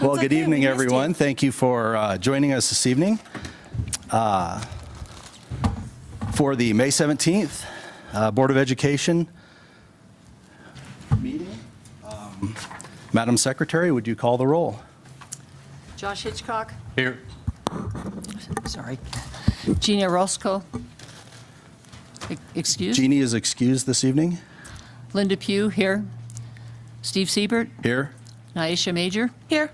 Well, good evening, everyone. Thank you for joining us this evening for the May 17th Board of Education meeting. Madam Secretary, would you call the roll? Josh Hitchcock. Here. Sorry. Gina Roscoe. Excuse. Jeannie is excused this evening. Linda Pugh here. Steve Siebert. Here. Naisha Major. Here.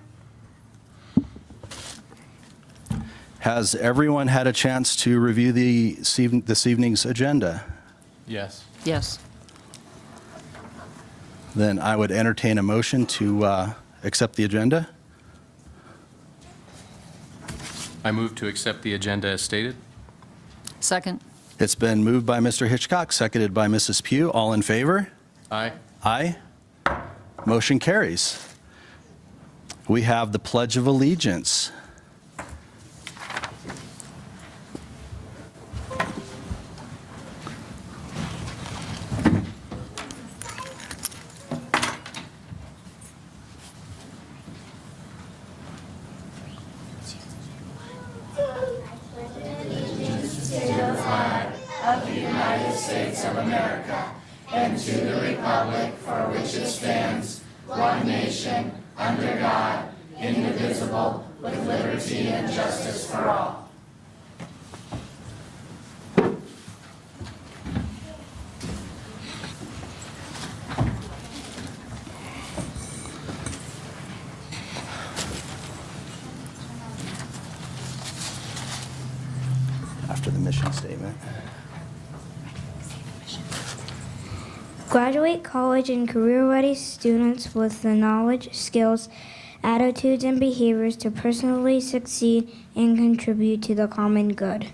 Has everyone had a chance to review this evening's agenda? Yes. Yes. Then I would entertain a motion to accept the agenda. I move to accept the agenda as stated. Second. It's been moved by Mr. Hitchcock, seconded by Mrs. Pugh. All in favor? Aye. Aye. Motion carries. We have the Pledge of Allegiance. After the mission statement. Graduate college and career-ready students with the knowledge, skills, attitudes, and behaviors to personally succeed and contribute to the common good.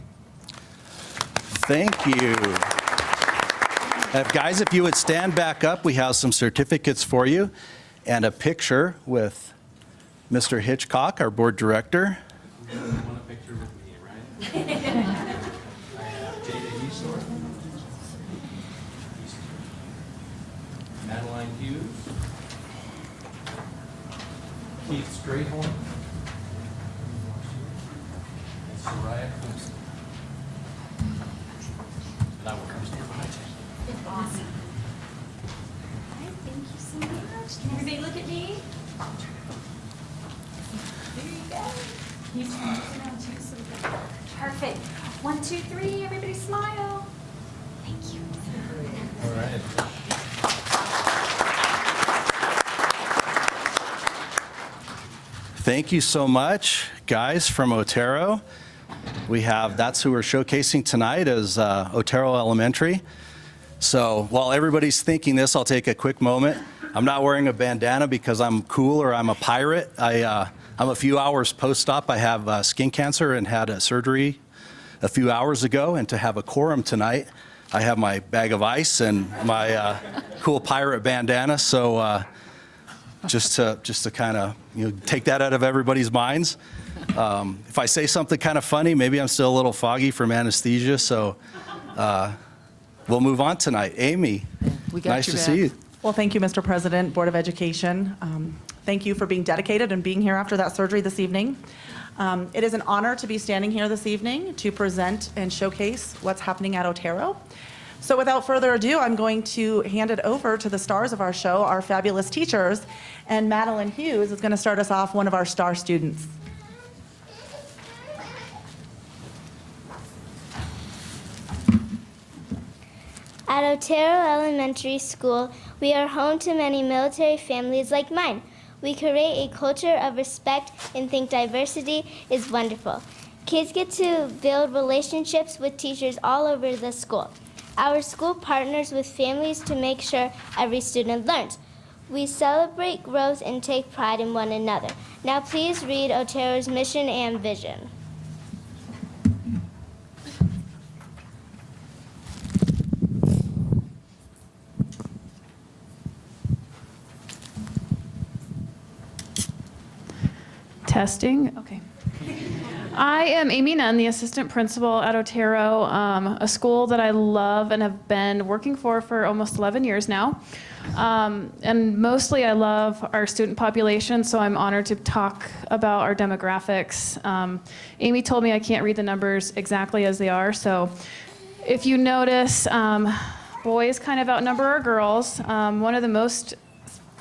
Thank you. Guys, if you would stand back up, we have some certificates for you and a picture with Mr. Hitchcock, our board director. You want a picture with me, right? I have Jada Easor. Madeline Hughes. Keith Strayhorn. And Soraya Clemson. And I will come stand behind you. Awesome. All right, thank you so much. Can everybody look at me? There you go. You turn it around too, so we go. Perfect. 1, 2, 3. Everybody smile. Thank you. All right. Thank you so much, guys from Otero. That's who we're showcasing tonight is Otero Elementary. So while everybody's thinking this, I'll take a quick moment. I'm not wearing a bandana because I'm cool or I'm a pirate. I'm a few hours post-op. I have skin cancer and had a surgery a few hours ago. And to have a quorum tonight, I have my bag of ice and my cool pirate bandana. So just to kind of take that out of everybody's minds. If I say something kind of funny, maybe I'm still a little foggy from anesthesia. So we'll move on tonight. Amy, We got nice your to back. see you. Well, thank you, Mr. President, Board of Education. Thank you for being dedicated and being here after that surgery this evening. It is an honor to be standing here this evening to present and showcase what's happening at Otero. So without further ado, I'm going to hand it over to the stars of our show, our fabulous teachers, and Madeline Hughes is going to start us off, one of our star students. At Otero Elementary School, we are home to many military families like mine. We create a culture of respect and think diversity is wonderful. Kids get to build relationships with teachers all over the school. Our school partners with families to make sure every student learns. We celebrate growth and take pride in one another. Now please read Otero's mission and vision. Testing, okay. I am Amy Nunn, the assistant principal at Otero, a school that I love and have been working for almost 11 years now. And mostly I love our student population, so I'm honored to talk about our demographics. Amy told me I can't read the numbers exactly as they are, so if you notice, boys kind of outnumber our girls. One of the most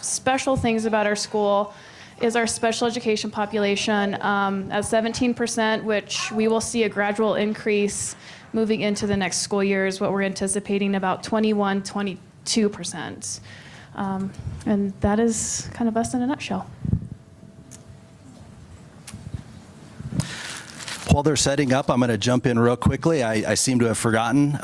special things about our school is our special education population at 17%, which we will see a gradual increase moving into the next school year, is what we're anticipating, about 22%. And that is kind of us in a nutshell. While they're setting up, I'm going to jump in real quickly. I seem to have forgotten.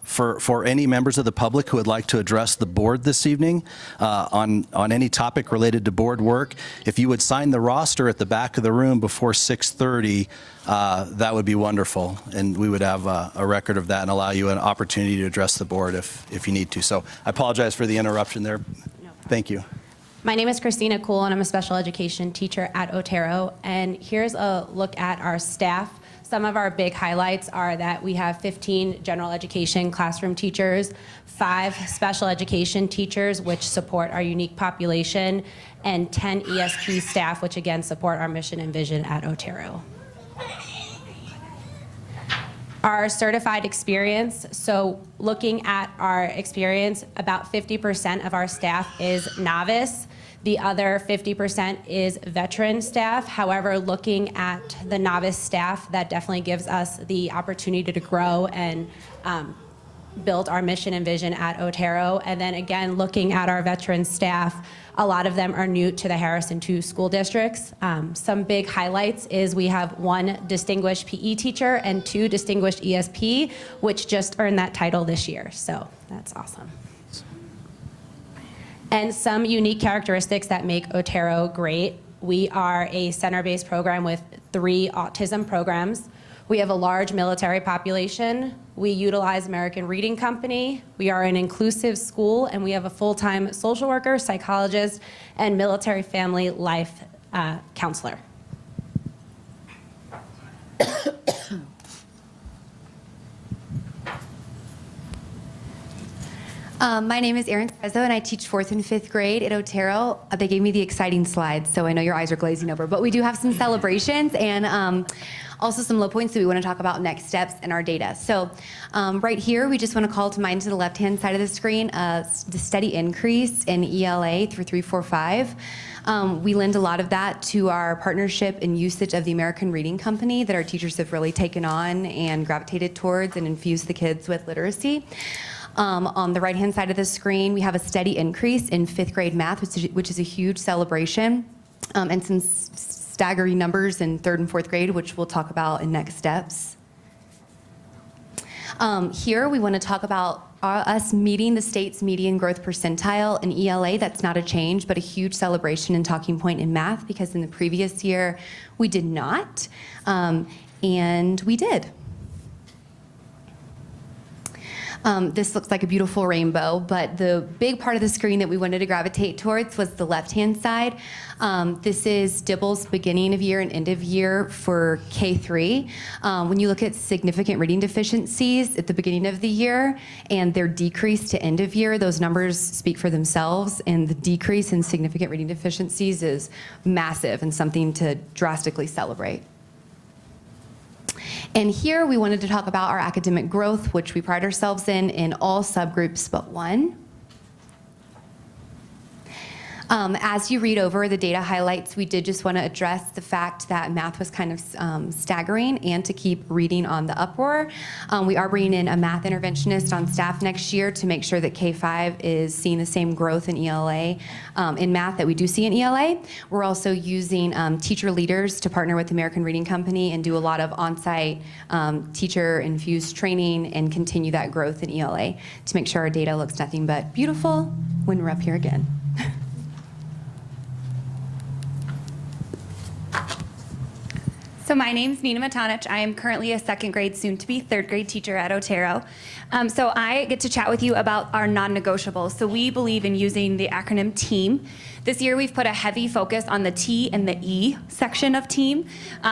For any members of the public who would like to address the board this evening on any topic related to board work, if you would sign the roster at the back of the room before 6:30, that would be wonderful. And we would have a record of that and allow you an opportunity to address the board if you need to. So I apologize for the interruption there. Thank you. My name is Christina Kuhl, and I'm a special education teacher at Otero. And here's a look at our staff. Some of our big highlights are that we have 15 general education classroom teachers, 5 special education teachers, which support our unique population, and 10 ESP staff, which again support our mission and vision at Otero. Our certified experience, so looking at our experience, about 50% of our staff is novice. The other 50% is veteran staff. However, looking at the novice staff, that definitely gives us the opportunity to grow and build our mission and vision at Otero. And then again, looking at our veteran staff, a lot of them are new to the Harrison 2 school districts. Some big highlights is we have 1 distinguished PE teacher and 2 distinguished ESP, which just earned that title this year. So that's awesome. And some unique characteristics that make Otero great. We are a center-based program with 3 autism programs. We have a large military population. We utilize American Reading Company. We are an inclusive school, and we have a full-time social worker, psychologist, and military family life counselor. My name is Erin Prezzo, and I teach 4th and 5th grade at Otero. They gave me the exciting slides, so I know your eyes are glazing over. But we do have some celebrations and also some low points that we want to talk about, next steps, and our data. So right here, we just want to call to mind to the left-hand side of the screen the steady increase in ELA through 345. We lend a lot of that to our partnership and usage of the American Reading Company that our teachers have really taken on and gravitated towards and infused the kids with literacy. On the right-hand side of the screen, we have a steady increase in 5th grade math, which is a huge celebration, and some staggering numbers in 3rd and 4th grade, which we'll talk about in next steps. Here, we want to talk about us meeting the state's median growth percentile in ELA. That's not a change, but a huge celebration and talking point in math, because in the previous year, we did not, and we did. This looks like a beautiful rainbow, but the big part of the screen that we wanted to gravitate towards was the left-hand side. This is Dibble's beginning of year and end of year for K3. When you look at significant reading deficiencies at the beginning of the year and their decrease to end of year, those numbers speak for themselves, and the decrease in significant reading deficiencies is massive and something to drastically celebrate. And here we wanted to talk about our academic growth, which we pride ourselves in all subgroups but one. As you read over the data highlights, we did just want to address the fact that math was kind of staggering, and to keep reading on the uproar. We are bringing in a math interventionist on staff next year to make sure that K5 is seeing the same growth in ELA, in math that we do see in ELA. We're also using teacher leaders to partner with the American Reading Company and do a lot of on-site teacher-infused training and continue that growth in ELA to make sure our data looks nothing but beautiful when we're up here again. So my name's Nina Matanich. I am currently a second grade, soon to be third grade teacher at Otero. So I get to chat with you about our non-negotiables. So we believe in using the acronym TEAM. This year we've put a heavy focus on the T and the E section of TEAM,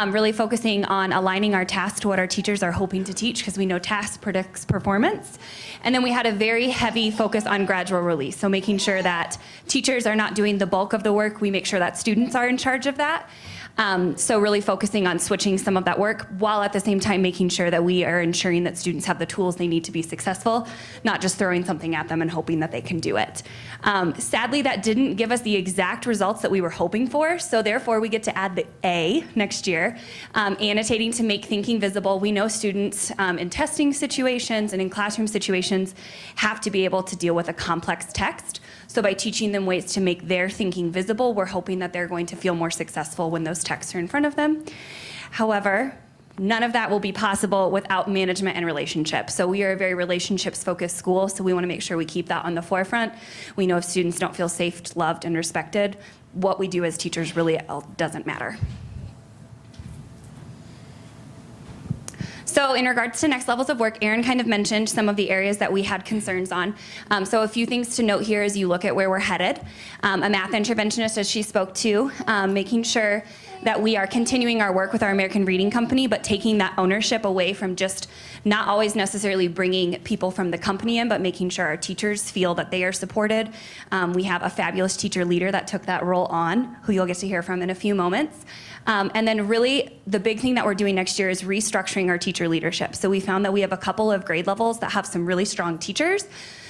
really focusing on aligning our tasks to what our teachers are hoping to teach, because we know task predicts performance. And then we had a very heavy focus on gradual release, so making sure that teachers are not doing the bulk of the work. We make sure that students are in charge of that. So really focusing on switching some of that work, while at the same time making sure that we are ensuring that students have the tools they need to be successful, not just throwing something at them and hoping that they can do it. Sadly, that didn't give us the exact results that we were hoping for, so therefore we get to add the A next year, annotating to make thinking visible. We know students in testing situations and in classroom situations have to be able to deal with a complex text. So by teaching them ways to make their thinking visible, we're hoping that they're going to feel more successful when those texts are in front of them. However, none of that will be possible without management and relationships. So we are a very relationships-focused school, so we want to make sure we keep that on the forefront. We know if students don't feel safe, loved, and respected, what we do as teachers really doesn't matter. So in regards to next levels of work, Erin kind of mentioned some of the areas that we had concerns on. So a few things to note here as you look at where we're headed. A math interventionist, as she spoke to, making sure that we are continuing our work with our American Reading Company, but taking that ownership away from just not always necessarily bringing people from the company in, but making sure our teachers feel that they are supported. We have a fabulous teacher leader that took that role on, who you'll get to hear from in a few moments. And then really the big thing that we're doing next year is restructuring our teacher leadership. So we found that we have a couple of grade levels that have some really strong teachers.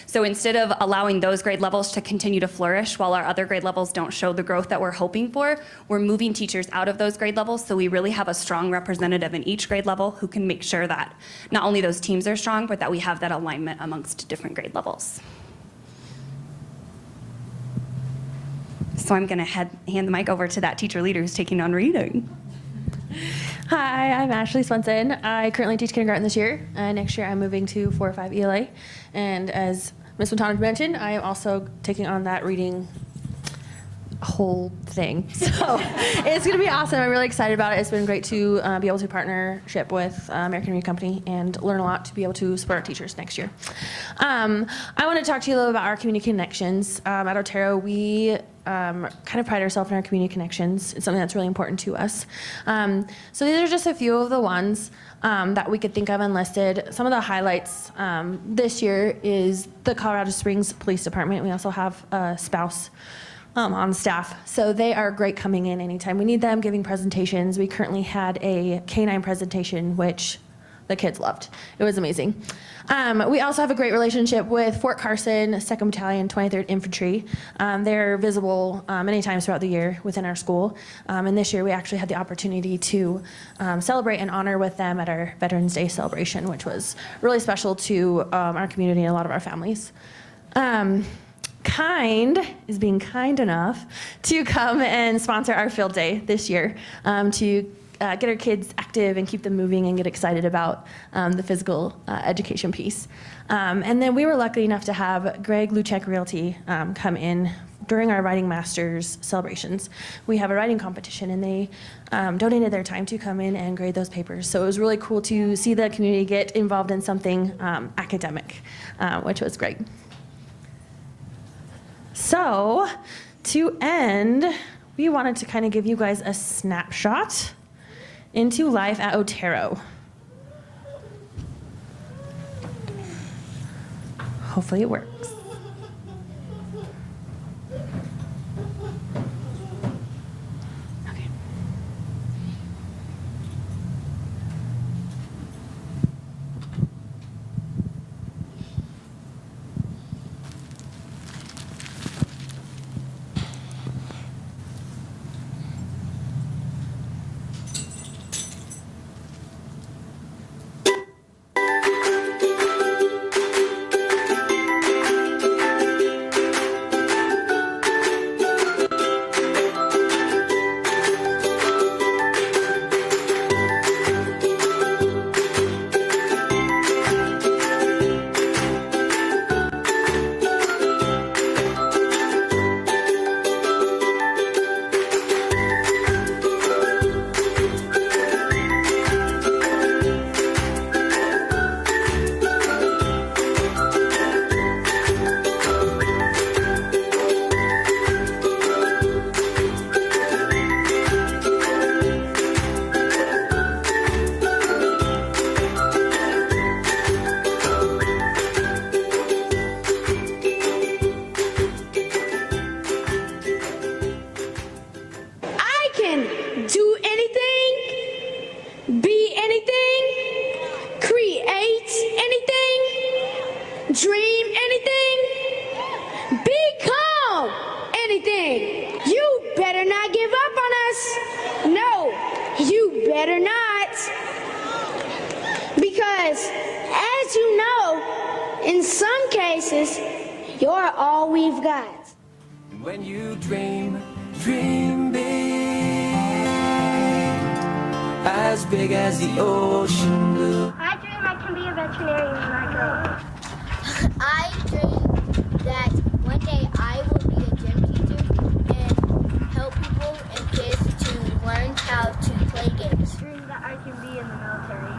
So instead of allowing those grade levels to continue to flourish while our other grade levels don't show the growth that we're hoping for, we're moving teachers out of those grade levels, so we really have a strong representative in each grade level who can make sure that not only those teams are strong, but that we have that alignment amongst different grade levels. So I'm gonna hand the mic over to that teacher leader who's taking on reading. Hi, I'm Ashley Swenson. I currently teach kindergarten this year. Next year I'm moving to 4 or 5 ELA. And as Ms. Matanich mentioned, I am also taking on that reading whole thing. So it's going to be awesome. I'm really excited about it. It's been great to be able to partnership with American Reading Company and learn a lot to be able to support our teachers next year. I want to talk to you a little about our community connections. At Otero, we kind of pride ourselves in our community connections. It's something that's really important to us. So these are just a few of the ones that we could think of and listed. Some of the highlights this year is the Colorado Springs Police Department. We also have a spouse on staff. So they are great coming in anytime we need them, giving presentations. We currently had a K-9 presentation, which the kids loved. It was amazing. We also have a great relationship with Fort Carson, 2nd Battalion, 23rd Infantry. They're visible many times throughout the year within our school. And this year we actually had the opportunity to celebrate and honor with them at our Veterans Day celebration, which was really special to our community and a lot of our families. Kind is being kind enough to come and sponsor our field day this year to get our kids active and keep them moving and get excited about the physical education piece. And then we were lucky enough to have Greg Luchek Realty come in during our Writing Masters celebrations. We have a writing competition, and they donated their time to come in and grade those papers. So it was really cool to see the community get involved in something academic, which was great. So to end, we wanted to kind of give you guys a snapshot into life at Otero. Hopefully it works. Better not. Because, as you know, in some cases, you're all we've got. When you dream, dream big, as big as the ocean blue. I dream I can be a veterinarian when I grow up. I dream that one day I will be a gym teacher and help people and kids to learn how to play games. I dream that I can be in the military.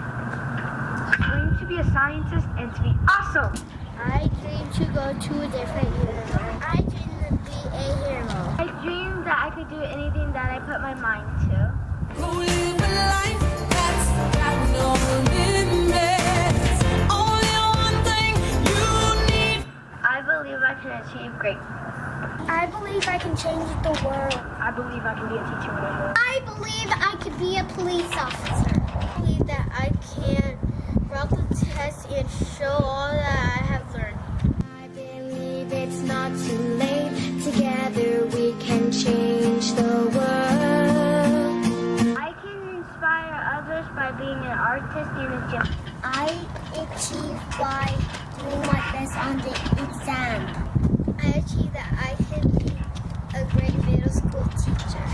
I dream to be a scientist and to be awesome. I dream to go to a different universe. I dream to be a hero. I dream that I could do anything that I put my mind to. Live a life that's got no limits. Only one thing you need. I believe I can achieve greatness. I believe I can change the world. I believe I can be a teacher when I grow up. I believe I could be a police officer. I believe that I can route the test and show all that I have learned. I believe it's not too late. Together we can change the world. I can inspire others by being an artist and a gym. I achieve by doing my best on the exam. I achieve that I can be a great middle school teacher.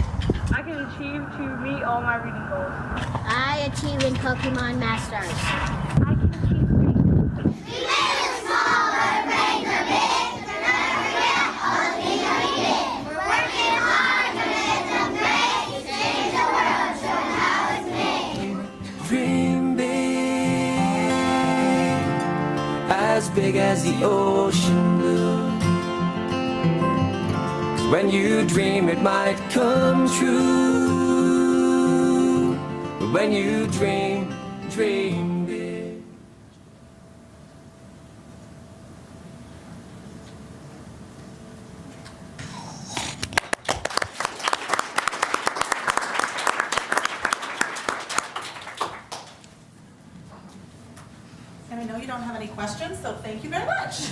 I can achieve to meet all my reading goals. I achieve in Pokemon Masters. I can achieve great. We made it smaller, brains are big. Never forget all the things that we did. We're working hard to make them great. We change the world, showing how it's made. Dream big, as big as the ocean blue. 'Cause when you dream, it might come true. But when you dream, dream big. And I know you don't have any questions, so thank you very much.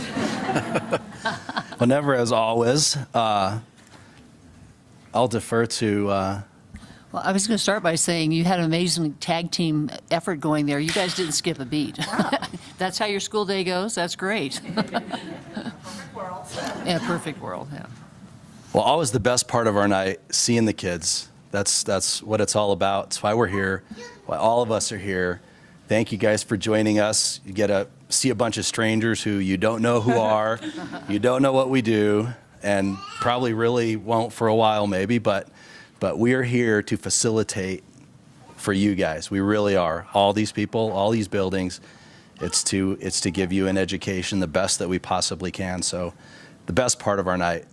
Well, never as always. I'll defer to, Well, I was going to start by saying you had an amazing tag team effort going there. You guys didn't skip a beat. That's how your school day goes? That's great. Perfect world. Yeah, perfect world, yeah. well, always the best part of our night, seeing the kids. That's what it's all about. It's why we're here, why all of us are here. Thank you guys for joining us. You get to see a bunch of strangers who you don't know who are, you don't know what we do, and probably really won't for a while maybe, but we are here to facilitate for you guys. We really are. All these people, all these buildings, it's to give you an education the best that we possibly can. So the best part of our night.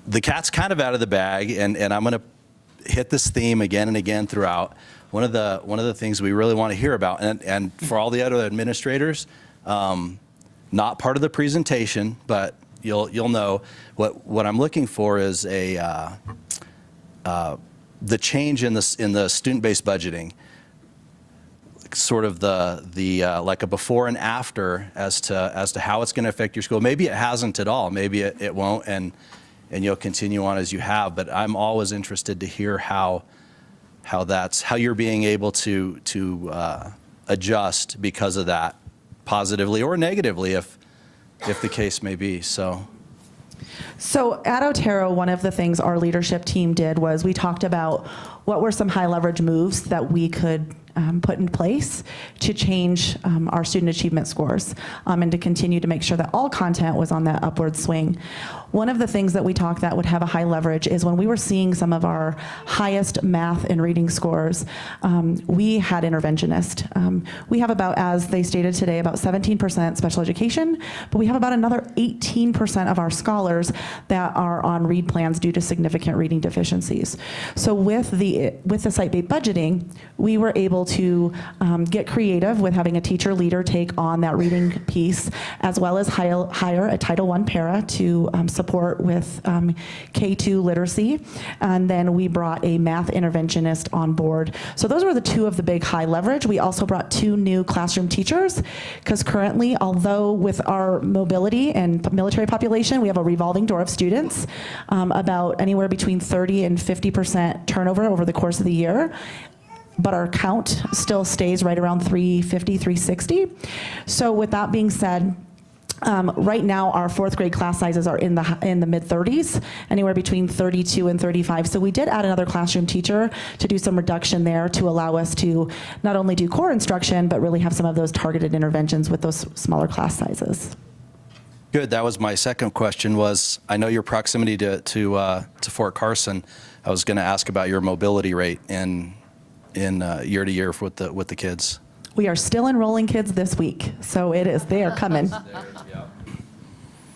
The cat's kind of out of the bag, and I'm going to hit this theme again and again throughout. One of the things we really want to hear about, and for all the other administrators, not part of the presentation, but you'll know what I'm looking for is the change in the student-based budgeting, sort of the like a before and after as to how it's going to affect your school. Maybe it hasn't at all. Maybe it won't, and you'll continue on as you have. But I'm always interested to hear how you're being able to adjust because of that, positively or negatively, if the case may be. So at Otero, one of the things our leadership team did was we talked about what were some high leverage moves that we could put in place to change our student achievement scores and to continue to make sure that all content was on that upward swing. One of the things that we talked that would have a high leverage is when we were seeing some of our highest math and reading scores, we had interventionists. We have about, as they stated today, about 17% special education, but we have about another 18% of our scholars that are on read plans due to significant reading deficiencies. So with the site-based budgeting, we were able able to get creative with having a teacher leader take on that reading piece, as well as hire a Title I para to support with K2 literacy. And then we brought a math interventionist on board. So those were the two of the big high leverage. We also brought 2 new classroom teachers, because currently, although with our mobility and military population, we have a revolving door of students, about anywhere between 30 and 50% turnover over the course of the year. But our count still stays right around 350, 360. So with that being said, right now our 4th grade class sizes are in the mid 30s, anywhere between 32 and 35. So we did add another classroom teacher to do some reduction there to allow us to not only do core instruction, but really have some of those targeted interventions with those smaller class sizes. Good. That was my second question. Was I know your proximity to Fort Carson. I was going to ask about your mobility rate in year to year with the kids. We are still enrolling kids this week, so they are coming.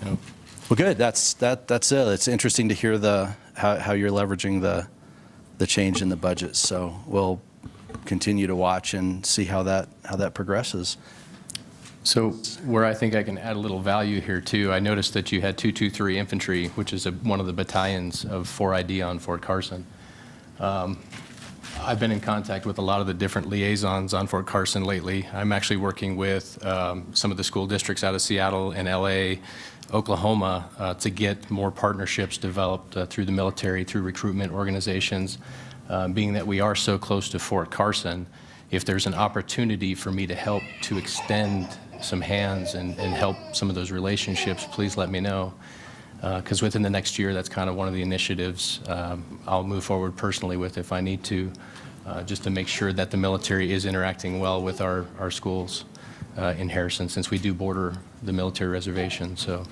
Well, good. That's it. It's interesting to hear how you're leveraging the change in the budget. So we'll continue to watch and see how that progresses. So where I think I can add a little value here too, I noticed that you had 223 Infantry, which is one of the battalions of 4ID on Fort Carson. I've been in contact with a lot of the different liaisons on Fort Carson lately. I'm actually working with some of the school districts out of Seattle and LA, Oklahoma, to get more partnerships developed through the military, through recruitment organizations. Being that we are so close to Fort Carson, if there's an opportunity for me to help to extend some hands and help some of those relationships, please let me know. Because within the next year, that's kind of one of the initiatives I'll move forward personally with if I need to, just to make sure that the military is interacting well with our schools in Harrison, since we do border the military reservation. So.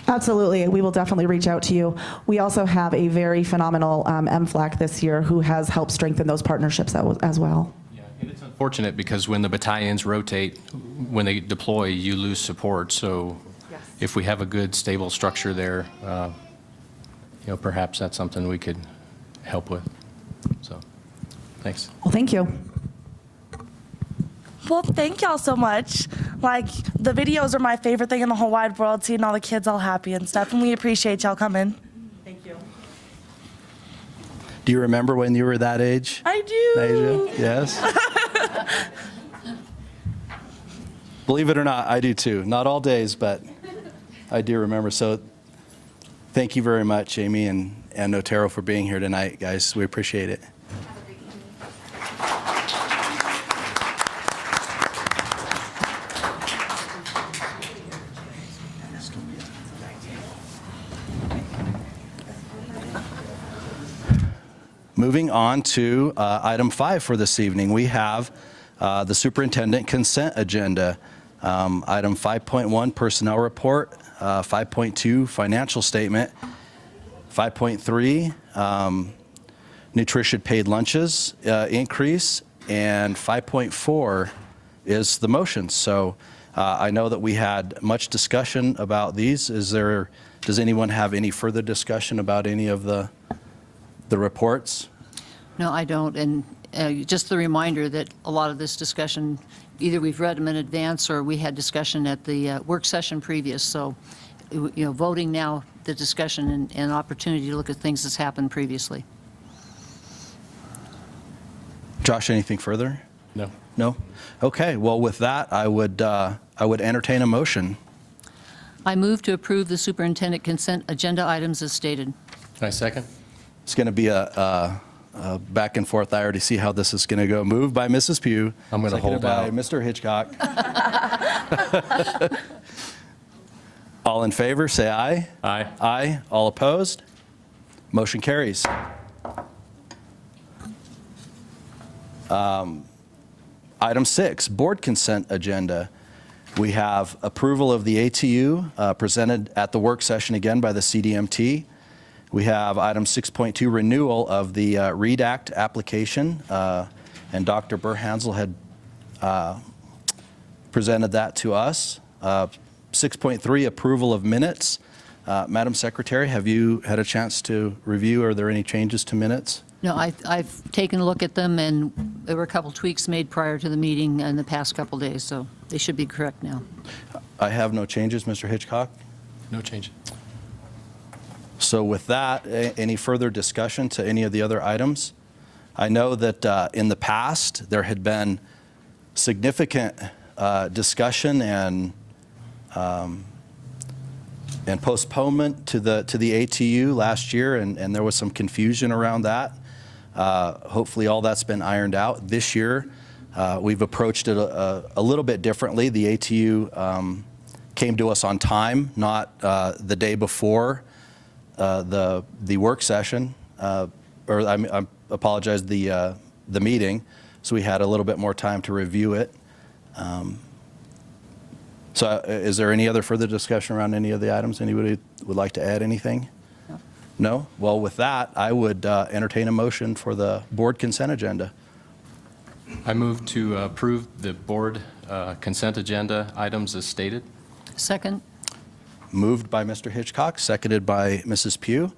Absolutely. We will definitely reach out to you. We also have a very phenomenal MFLAC this year who has helped strengthen those partnerships as well. Yeah, and it's unfortunate because when the battalions rotate, when they deploy, you lose support. So if we have a good, stable structure there, perhaps that's something we could help with. So, thanks. Well, thank you. Well, thank y'all so much. Like, the videos are my favorite thing in the whole wide world, seeing all the kids all happy and stuff, and we appreciate y'all coming. Thank you. Do you remember when you were that age? I do. Asia? Yes? Believe it or not, I do too. Not all days, but I do remember. So thank you very much, Amy and Otero, for being here tonight, guys. We appreciate it. Moving on to item 5 for this evening, we have the superintendent consent agenda. Item 5.1, personnel report. 5.2, financial statement. 5.3, nutrition paid lunches increase. And 5.4 is the motions. So I know that we had much discussion about these. Does anyone have any further discussion about any of the reports? No, I don't. And just the reminder that a lot of this discussion, either we've read them in advance or we had discussion at the work session previous. So, voting now, the discussion and opportunity to look at things that's happened previously. Josh, anything further? No. No? Okay. Well, with that, I would entertain a motion. I move to approve the superintendent consent agenda items as stated. I second. It's going to be a back and forth. I already see how this is going to go. Moved by Mrs. Pugh. I'm going to hold by out. Mr. Hitchcock. All in favor, say aye. Aye. Aye. All opposed? Motion carries. Item 6, board consent agenda. We have approval of the ATU presented at the work session again by the CDMT. We have item 6.2, renewal of the READ Act application, and Dr. Burhansel had presented that to us. 6.3, approval of minutes. Madam Secretary, have you had a chance to review? Are there any changes to minutes? No, I've taken a look at them, and there were a couple tweaks made prior to the meeting in the past couple days, so they should be correct now. I have no changes, Mr. Hitchcock. No change. So with that, any further discussion to any of the other items? I know that in the past, there had been significant discussion and postponement to the ATU last year, and there was some confusion around that. Hopefully, all that's been ironed out. This year, we've approached it a little bit differently. The ATU came to us on time, not the day before the work session, or I apologize, the meeting. So we had a little bit more time to review it. So is there any other further discussion around any of the items? Anybody would like to add anything? No? Well, with that, I would entertain a motion for the board consent agenda. I move to approve the board consent agenda items as stated. Second? Moved by Mr. Hitchcock, seconded by Mrs. Pugh.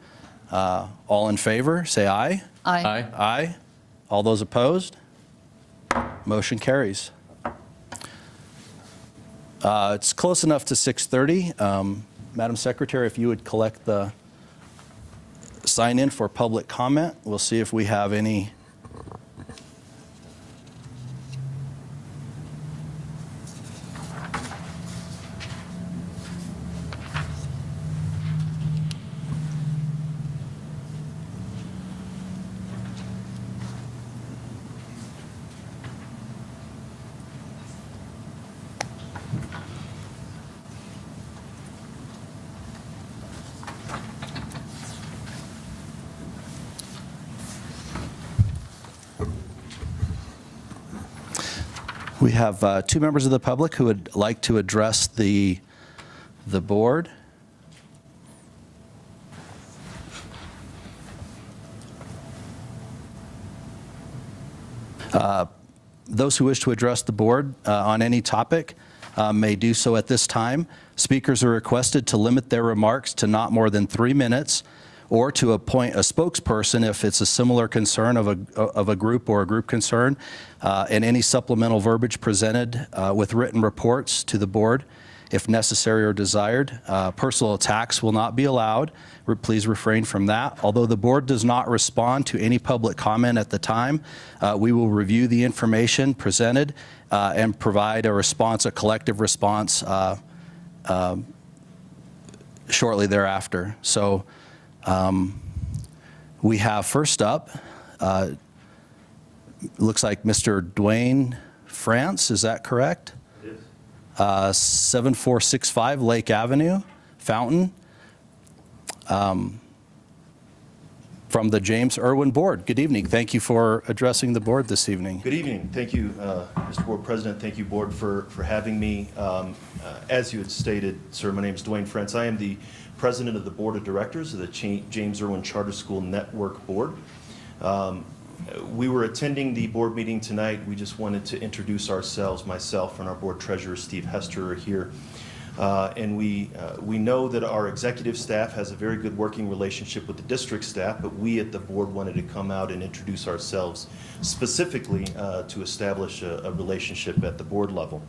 All in favor, say aye. Aye. Aye. All those opposed? Motion carries. It's close enough to 6:30. Madam Secretary, if you would collect the sign in for public comment, we'll see if we have any. We have two members of the public who would like to address the board. Those who wish to address the board on any topic may do so at this time. Speakers are requested to limit their remarks to not more than 3 minutes, or to appoint a spokesperson if it's a similar concern of a group or a group concern, and any supplemental verbiage presented with written reports to the board if necessary or desired. Personal attacks will not be allowed. Please refrain from that. Although the board does not respond to any public comment at the time, we will review the information presented and provide a response, a collective response shortly thereafter. So we have first up, looks like Mr. Dwayne France, is that correct? It is. 7465 Lake Avenue, Fountain, from the James Irwin Board. Good evening. Thank you for addressing the board this evening. Good evening. Thank you, Mr. Board President. Thank you, Board, for having me. As you had stated, sir, my name is Dwayne France. I am the President of the Board of Directors of the James Irwin Charter School Network Board. We were attending the board meeting tonight. We just wanted to introduce ourselves. Myself and our Board Treasurer, Steve Hester, are here. And we know that our executive staff has a very good working relationship with the district staff, but we at the board wanted to come out and introduce ourselves specifically to establish a relationship at the board level.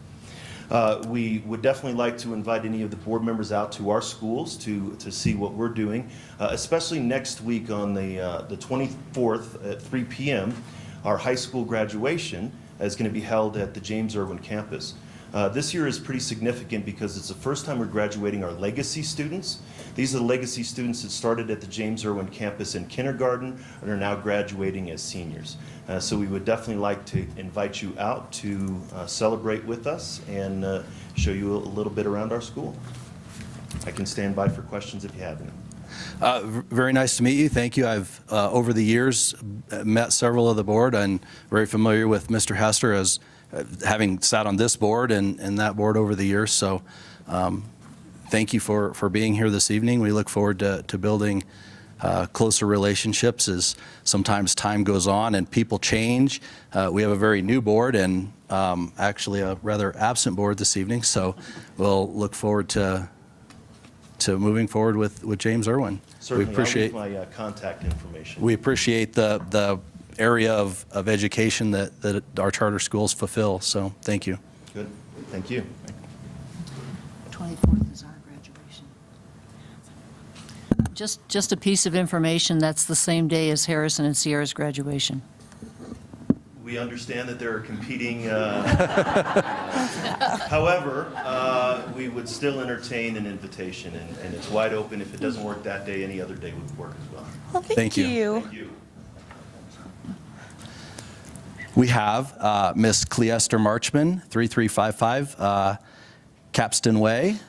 We would definitely like to invite any of the board members out to our schools to see what we're doing, especially next week on the 24th at 3 p.m. Our high school graduation is going to be held at the James Irwin campus. This year is pretty significant because it's the first time we're graduating our legacy students. These are the legacy students that started at the James Irwin campus in kindergarten and are now graduating as seniors. So we would definitely like to invite you out to celebrate with us and show you a little bit around our school. I can stand by for questions if you have any. Very nice to meet you. Thank you. I've, over the years, met several of the board and very familiar with Mr. Hester as having sat on this board and that board over the years. So thank you for being here this evening. We look forward to building closer relationships as sometimes time goes on and people change. We have a very new board and actually a rather absent board this evening. So we'll look forward to moving forward with James Irwin. Certainly, we appreciate I'll leave my contact information. We appreciate the area of education that our charter schools fulfill. So thank you. Good, thank you. 24th is our graduation. Just a piece of information, that's the same day as Harrison and Sierra's graduation. We understand that there are competing, however, we would still entertain an invitation, and it's wide open. If it doesn't work that day, any other day would work as well. Well, Thank you. Thank you. We have Miss Cleester Marchman, 3355 Capstan Way.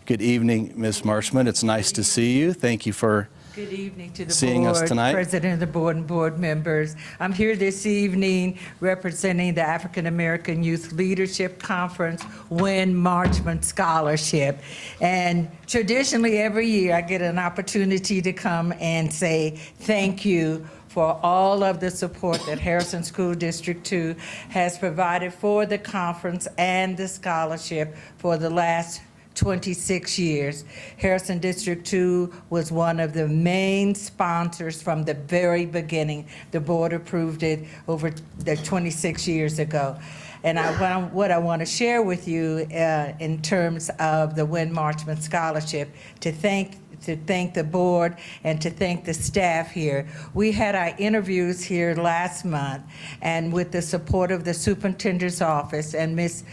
Good evening, Miss Marchman. It's nice to see you. Thank you for Good evening to the seeing us board, tonight. President of the board and board members. I'm here this evening representing the African American Youth Leadership Conference Win Marchman Scholarship. And traditionally every year I get an opportunity to come and say thank you for all of the support that Harrison School District 2 has provided for the conference and the scholarship for the last 26 years. Harrison District 2 was one of the main sponsors from the very beginning. The board approved it over the 26 years ago. And what I want to share with you in terms of the Win Marchman Scholarship, to thank the board and to thank the staff here. We had our interviews here last month, and with the support of the superintendent's office and Miss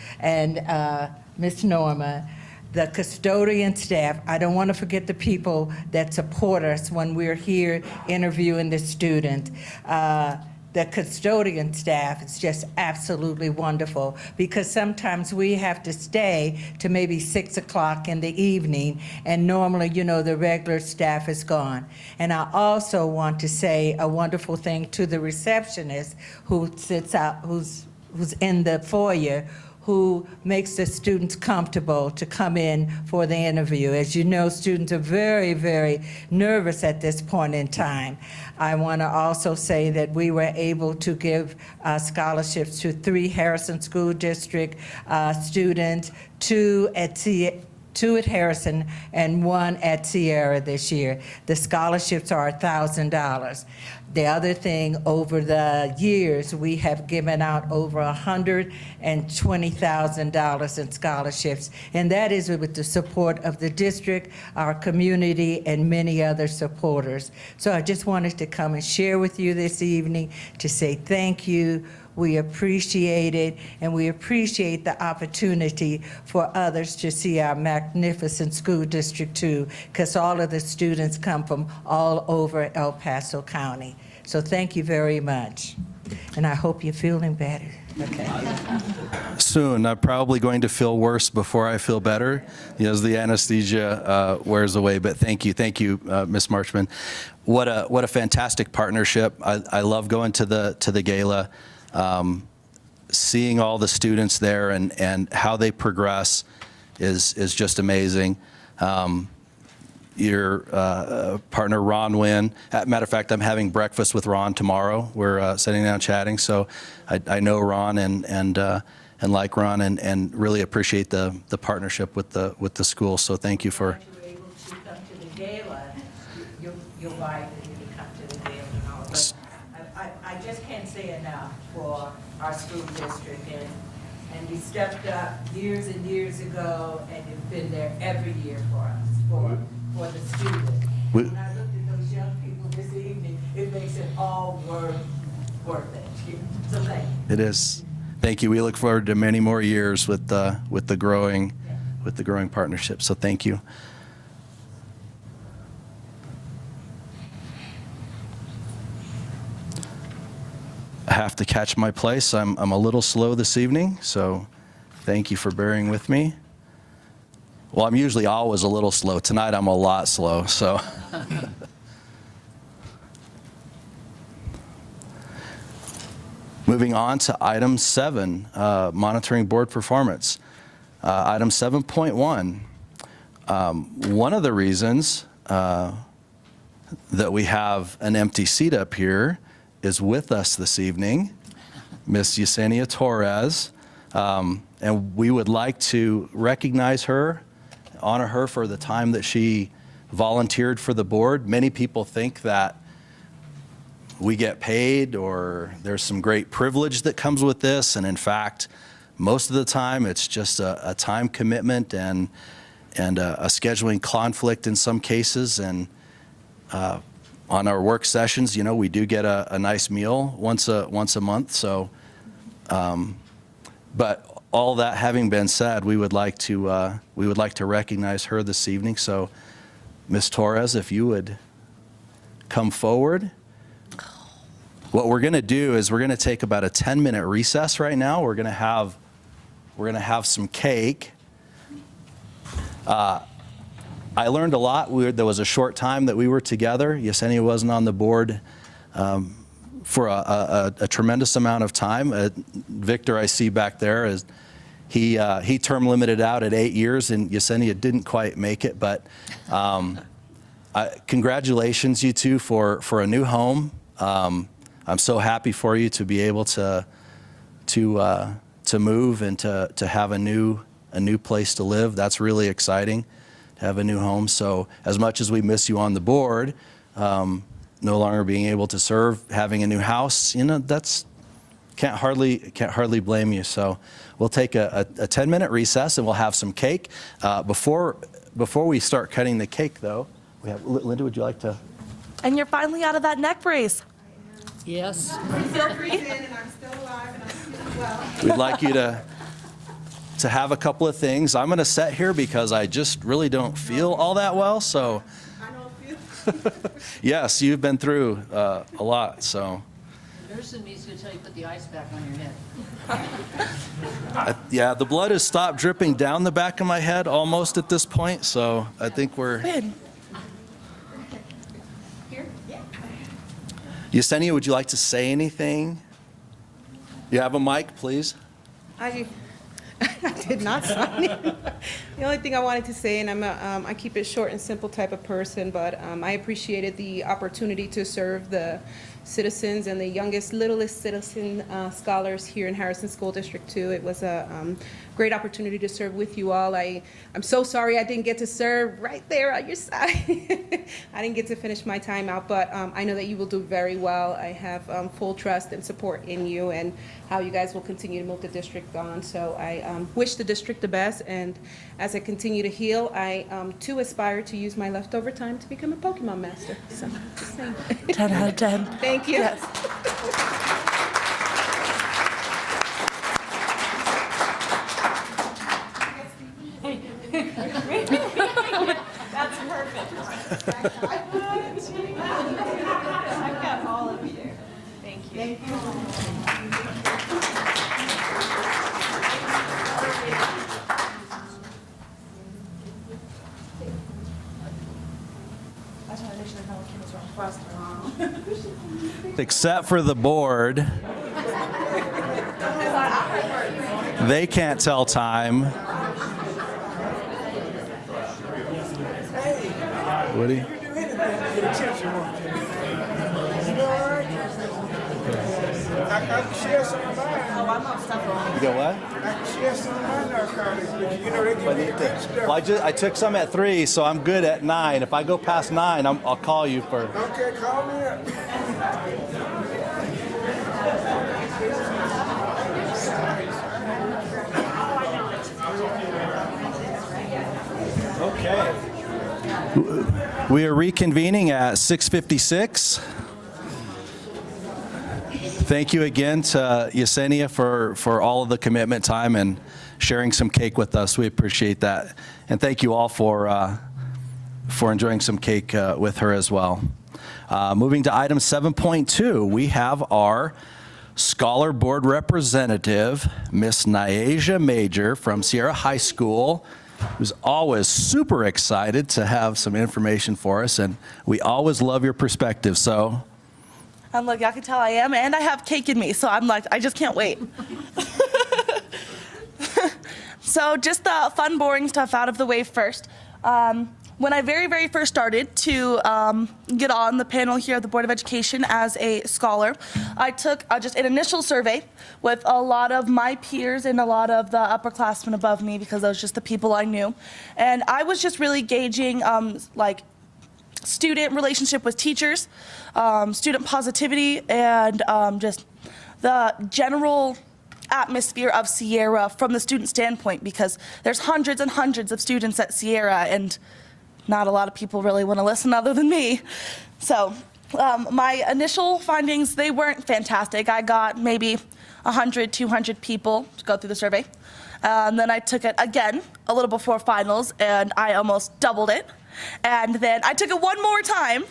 Norma, the custodian staff. I don't want to forget the people that support us when we're here interviewing the student. The custodian staff is just absolutely wonderful, because sometimes we have to stay to maybe 6 o'clock in the evening, and normally, you know, the regular staff is gone. And I also want to say a wonderful thing to the receptionist who sits out, who's in the foyer, who makes the students comfortable to come in for the interview. As you know, students are very, very nervous at this point in time. I want to also say that we were able to give scholarships to 3 Harrison School District students, 2 at Harrison and 1 at Sierra this year. The scholarships are $1,000. The other thing, over the years, we have given out over $120,000 in scholarships, and that is with the support of the district, our community, and many other supporters. So I just wanted to come and share with you this evening to say thank you. We appreciate it, and we appreciate the opportunity for others to see our magnificent school district too, because all of the students come from all over El Paso County. So thank you very much, and I hope you're feeling better. Okay. Soon. I'm probably going to feel worse before I feel better as the anesthesia wears away. But thank you, Ms. Marchman. What a fantastic partnership. I love going to the gala. Seeing all the students there and how they progress is just amazing. Your partner, Ron Wynn. Matter of fact, I'm having breakfast with Ron tomorrow. We're sitting down chatting, so I know Ron and like Ron and really appreciate the partnership with the school. So thank you for. If you're able to come to the gala, you'll buy it when you come to the gala and all. But I just can't say enough for our school district, and you stepped up years and years ago, and you've been there every year for us, for the students. When I looked at those young people this evening, it makes it all worth it. So thank you. It is. Thank you. We look forward to many more years with the growing partnership. So thank you. I have to catch my place. I'm a little slow this evening, so thank you for bearing with me. Well, I'm usually always a little slow. Tonight I'm a lot slow, so. Moving on to item 7, monitoring board performance. Item 7.1. One of the reasons that we have an empty seat up here is with us this evening, Miss Yesenia Torres, and we would like to recognize her, honor her for the time that she volunteered for the board. Many people think that we get paid or there's some great privilege that comes with this. And in fact, most of the time it's just a time commitment and a scheduling conflict in some cases. And on our work sessions, you know, we do get a nice meal once a month. So, but all that having been said, we would like to recognize her this evening. So, Ms. Torres, if you would come forward. What we're going to do is we're going to take about a 10-minute recess right now. We're going to have some cake. I learned a lot. There was a short time that we were together. Yesenia wasn't on the board for a tremendous amount of time. Victor, I see back there, is he term limited out at 8 years, and Yesenia didn't quite make it. But congratulations, you two, for a new home. I'm so happy for you to be able to move and to have a new place to live. That's really exciting, to have a new home. So as much as we miss you on the board, no longer being able to serve, having a new house, you know, that's can't hardly blame you. So we'll take a 10-minute recess and we'll have some cake. Before we start cutting the cake, though, we have Linda. Would you like to? And you're finally out of that neck brace. Yes. Feel free. We'd like you to have a couple of things. I'm going to sit here because I just really don't feel all that well. So, yes, you've been through a lot. So, Nursing needs to tell you put the ice back on your head. yeah, the blood has stopped dripping down the back of my head almost at this point. So I think we're. Yesenia, would you like to say anything? You have a mic, please. I did not sign in. The only thing I wanted to say, and I keep it short and simple type of person, but I appreciated the opportunity to serve the citizens and the youngest, littlest citizen scholars here in Harrison School District 2. It was a great opportunity to serve with you all. I'm so sorry I didn't get to serve right there on your side. I didn't get to finish my time out, but I know that you will do very well. I have full trust and support in you and how you guys will continue to move the district on. So I wish the district the best, and as I continue to heal, I too aspire to use my leftover time to become a Pokemon master. So, just saying. 10 out of 10. Thank you. Yes. That's perfect. I've got all of you. Thank you. Thank you. Except for the board. They can't tell time. Woody? I can share some of mine. You got what? I can share some of my narcotics with you. You know, they give me good stuff. Well, I took some at 3, so I'm good at 9. If I go past 9, I'll call you for. Okay, call me up. Okay. We are reconvening at 6:56. Thank you again to Yesenia for all of the commitment time and sharing some cake with us. We appreciate that. And thank you all for enjoying some cake with her as well. Moving to item 7.2, we have our Scholar Board Representative, Miss Nyasia Major from Sierra High School, who's always super excited to have some information for us, and we always love your perspective. So, And look, y'all can tell I am, and I have cake in me, so I'm like, I just can't wait. So just the fun, boring stuff out of the way first. When I very first started to get on the panel here at the Board of Education as a scholar, I took just an initial survey with a lot of my peers and a lot of the upperclassmen above me, because those were just the people I knew. And I was just really gauging like student relationship with teachers, student positivity, and just the general atmosphere of Sierra from the student standpoint, because there's hundreds and hundreds of students at Sierra, and not a lot of people really want to listen other than me. So my initial findings, they weren't fantastic. I got maybe 100, 200 people to go through the survey. And then I took it again a little before finals, and I almost doubled it. And then I took it one more time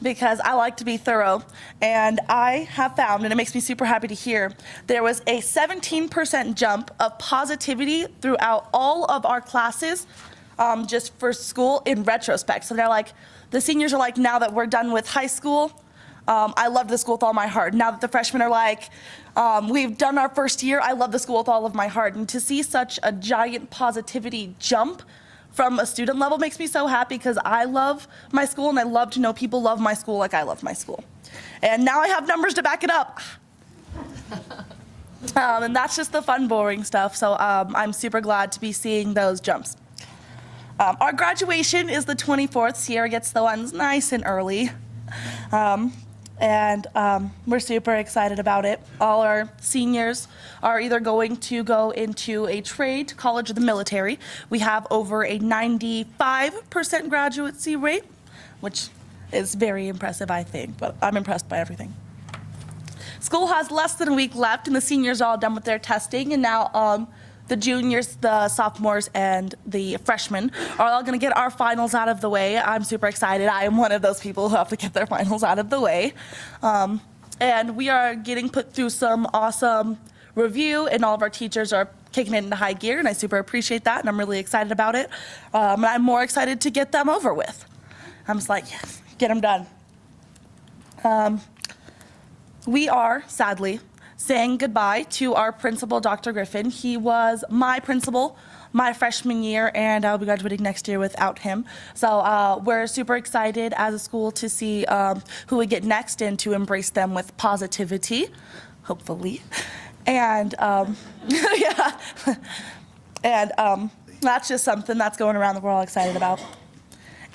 because I like to be thorough. And I have found, and it makes me super happy to hear, there was a 17% jump of positivity throughout all of our classes just for school in retrospect. So they're like, the seniors are like, now that we're done with high school, I loved the school with all my heart. Now that the freshmen are like, we've done our first year, I love the school with all of my heart. And to see such a giant positivity jump from a student level makes me so happy, because I love my school and I love to know people love my school like I love my school. And now I have numbers to back it up. And that's just the fun, boring stuff. So I'm super glad to be seeing those jumps. Our graduation is the 24th. Sierra gets the ones nice and early. And we're super excited about it. All our seniors are either going to go into a trade, college, or the military. We have over a 95% graduacy rate, which is very impressive, I think, but I'm impressed by everything. School has less than a week left, and the seniors are all done with their testing, and now the juniors, the sophomores, and the freshmen are all going to get our finals out of the way. I'm super excited. I am one of those people who have to get their finals out of the way. And we are getting put through some awesome review, and all of our teachers are kicking it into high gear, and I super appreciate that, and I'm really excited about it. And I'm more excited to get them over with. I'm just like, yes, get them done. We are, sadly, saying goodbye to our principal, Dr. Griffin. He was my principal my freshman year, and I'll be graduating next year without him. So we're super excited as a school to see who we get next and to embrace them with positivity, hopefully. And yeah, and that's just something that's going around that we're all excited about.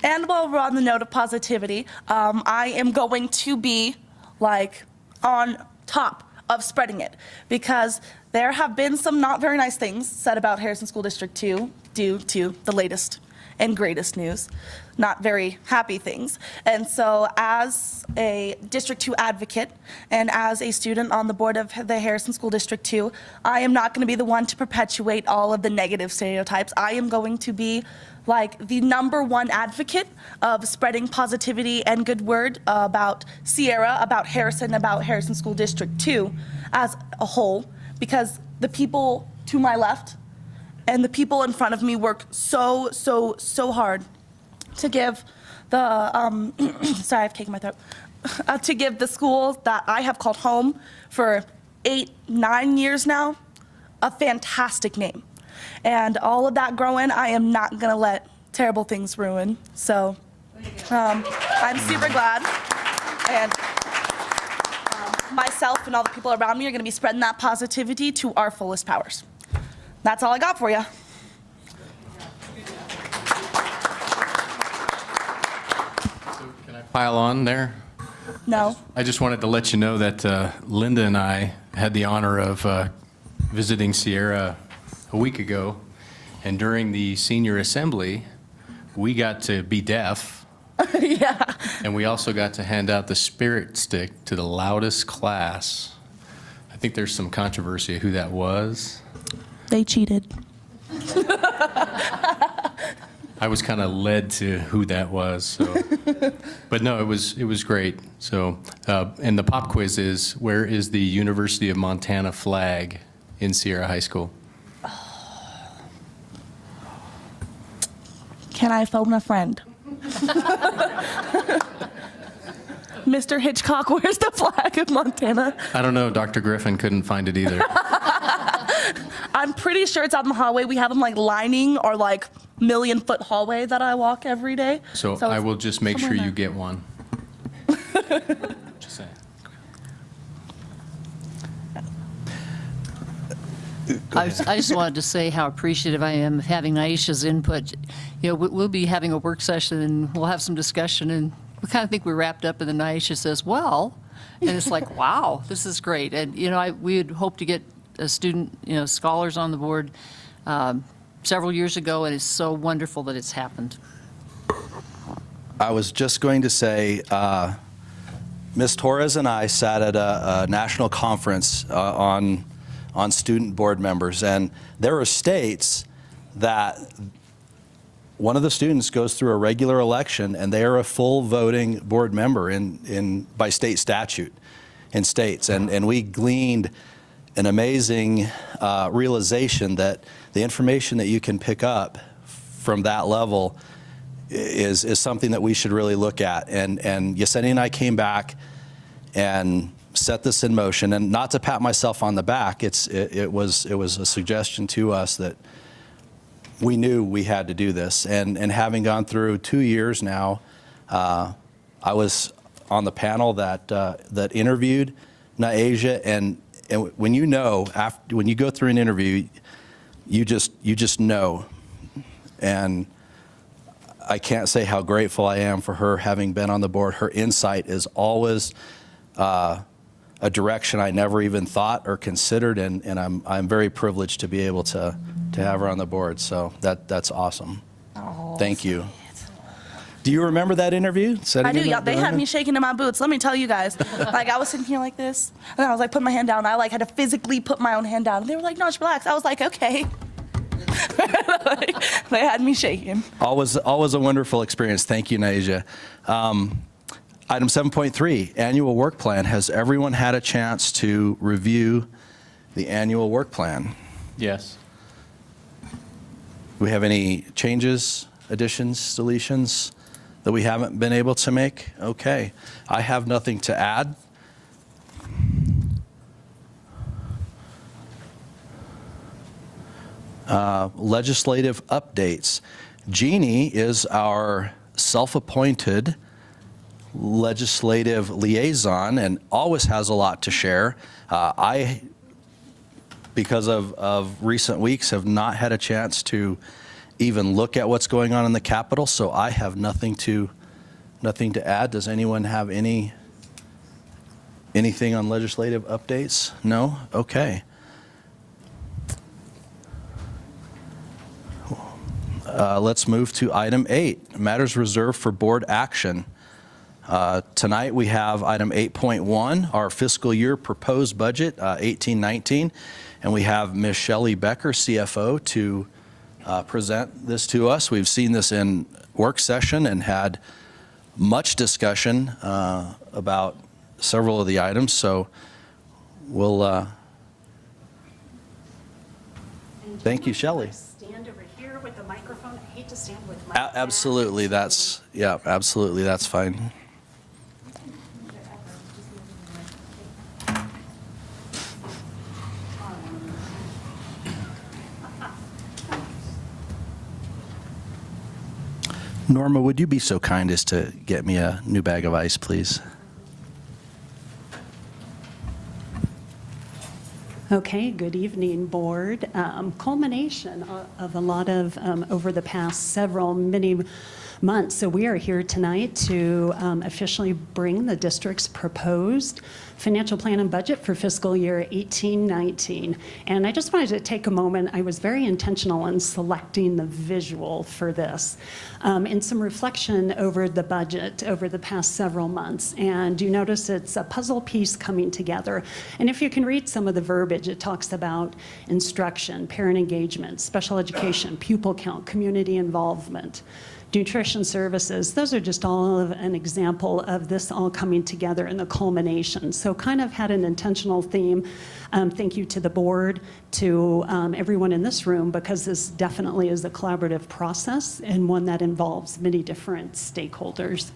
And while we're on the note of positivity, I am going to be like on top of spreading it, because there have been some not very nice things said about Harrison School District 2 due to the latest and greatest news, not very happy things. And so as a District 2 advocate and as a student on the board of the Harrison School District 2, I am not going to be the one to perpetuate all of the negative stereotypes. I am going to be like the #1 advocate of spreading positivity and good word about Sierra, about Harrison School District 2 as a whole, because the people to my left and the people in front of me work so hard to give the, sorry, I've taken my throat, to give the school that I have called home for 8-9 years now a fantastic name. And all of that growing, I am not gonna let terrible things ruin. So I'm super glad. And myself and all the people around me are gonna be spreading that positivity to our fullest powers. That's all I got for you. Can I pile on there? No. I just wanted to let you know that Linda and I had the honor of visiting Sierra a week ago, and during the senior assembly, we got to be deaf. Yeah. And we also got to hand out the spirit stick to the loudest class. I think there's some controversy of who that was. They cheated. I was kind of led to who that was, so. But no, it was great. So, and the pop quiz is, where is the University of Montana flag in Sierra High School? Can I phone a friend? Mr. Hitchcock, where's the flag of Montana? I don't know, Dr. Griffin couldn't find it either. I'm pretty sure it's out in the hallway. We have them like lining our like 1,000,000-foot hallway that I walk every day. So I will just make sure you get one. Just saying. I just wanted to say how appreciative I am of having Naisha's input. You know, we'll be having a work session and we'll have some discussion, and we kind of think we're wrapped up, and then Naisha says, well, and it's like, wow, this is great. And, you know, we had hoped to get a student, you know, scholars on the board several years ago, and it's so wonderful that it's happened. I was just going to say, Ms. Torres and I sat at a national conference on student board members, and there are states that one of the students goes through a regular election and they are a full voting board member by state statute in states. And we gleaned an amazing realization that the information that you can pick up from that level is something that we should really look at. And Yesenia and I came back and set this in motion, and not to pat myself on the back, it was a suggestion to us that we knew we had to do this. And having gone through 2 years now, I was on the panel that interviewed Naisha, and when you know, when you go through an interview, you just know. And I can't say how grateful I am for her having been on the board. Her insight is always a direction I never even thought or considered, and I'm very privileged to be able to have her on the board. So that's awesome. Oh, thank you. Do you remember that interview? I do. Yeah, they had me shaking in my boots. Let me tell you guys. Like, I was sitting here like this, and I was like putting my hand down. I like had to physically put my own hand down. And they were like, "No, just relax." I was like, "Okay." They had me shaking. Always a wonderful experience. Thank you, Naisha. Item 7.3, annual work plan. Has everyone had a chance to review the annual work plan? Yes. Do we have any changes, additions, deletions that we haven't been able to make? Okay. I have nothing to add. Legislative updates. Jeannie is our self-appointed legislative liaison and always has a lot to share. I, because of recent weeks, have not had a chance to even look at what's going on in the Capitol, so I have nothing to add. Does anyone have anything on legislative updates? No? Okay. Let's move to item 8, matters reserved for board action. Tonight we have item 8.1, our fiscal year proposed budget, 18-19, and we have Ms. Shelley Becker, CFO, to present this to us. We've seen this in work session and had much discussion about several of the items, so we'll thank you, Shelley. Stand over here with the microphone. I hate to stand with my Absolutely, absolutely, that's fine. Norma, would you be so kind as to get me a new bag of ice, please? Okay, good evening, board. Culmination of a lot of, over the past many months. So we are here tonight to officially bring the district's proposed financial plan and budget for fiscal year 18-19. And I just wanted to take a moment. I was very intentional in selecting the visual for this and some reflection over the budget over the past several months. And you notice it's a puzzle piece coming together. And if you can read some of the verbiage, it talks about instruction, parent engagement, special education, pupil count, community involvement, nutrition services. Those are just all of an example of this all coming together in the culmination. So kind of had an intentional theme. Thank you to the board, to everyone in this room, because this definitely is a collaborative process and one that involves many different stakeholders.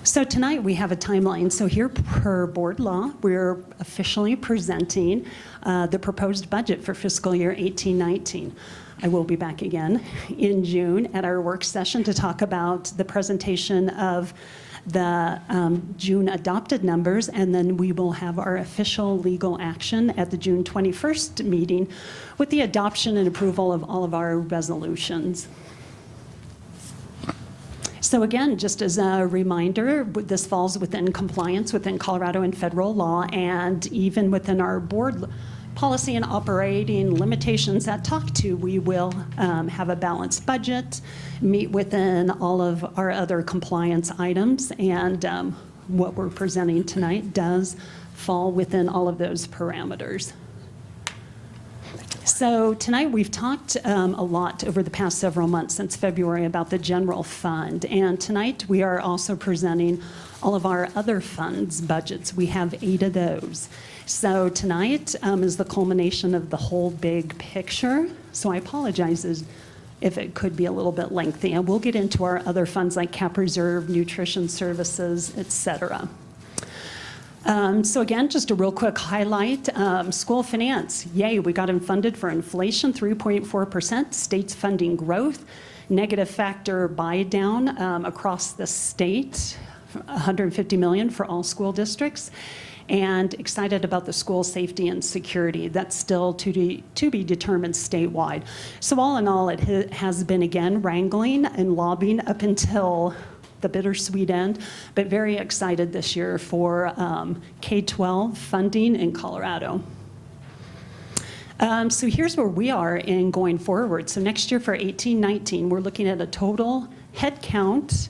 So tonight we have a timeline. So here per board law, we're officially presenting the proposed budget for fiscal year 18-19. I will be back again in June at our work session to talk about the presentation of the June adopted numbers, and then we will have our official legal action at the June 21st meeting with the adoption and approval of all of our resolutions. So again, just as a reminder, this falls within compliance within Colorado and federal law, and even within our board policy and operating limitations that talk to, we will have a balanced budget, meet within all of our other compliance items, and what we're presenting tonight does fall within all of those parameters. So tonight we've talked a lot over the past several months since February about the general fund, and tonight we are also presenting all of our other funds budgets. We have 8 of those. So tonight is the culmination of the whole big picture. So I apologize if it could be a little bit lengthy, and we'll get into our other funds like Cap Reserve, nutrition services, et cetera. So again, just a real quick highlight, school finance, yay, we got them funded for inflation, 3.4%, state's funding growth, negative factor buy down across the state, $150 million for all school districts, and excited about the school safety and security. That's still to be determined statewide. So all in all, it has been, again, wrangling and lobbying up until the bittersweet end, but very excited this year for K-12 funding in Colorado. So here's where we are in going forward. So next year for 18-19, we're looking at a total head count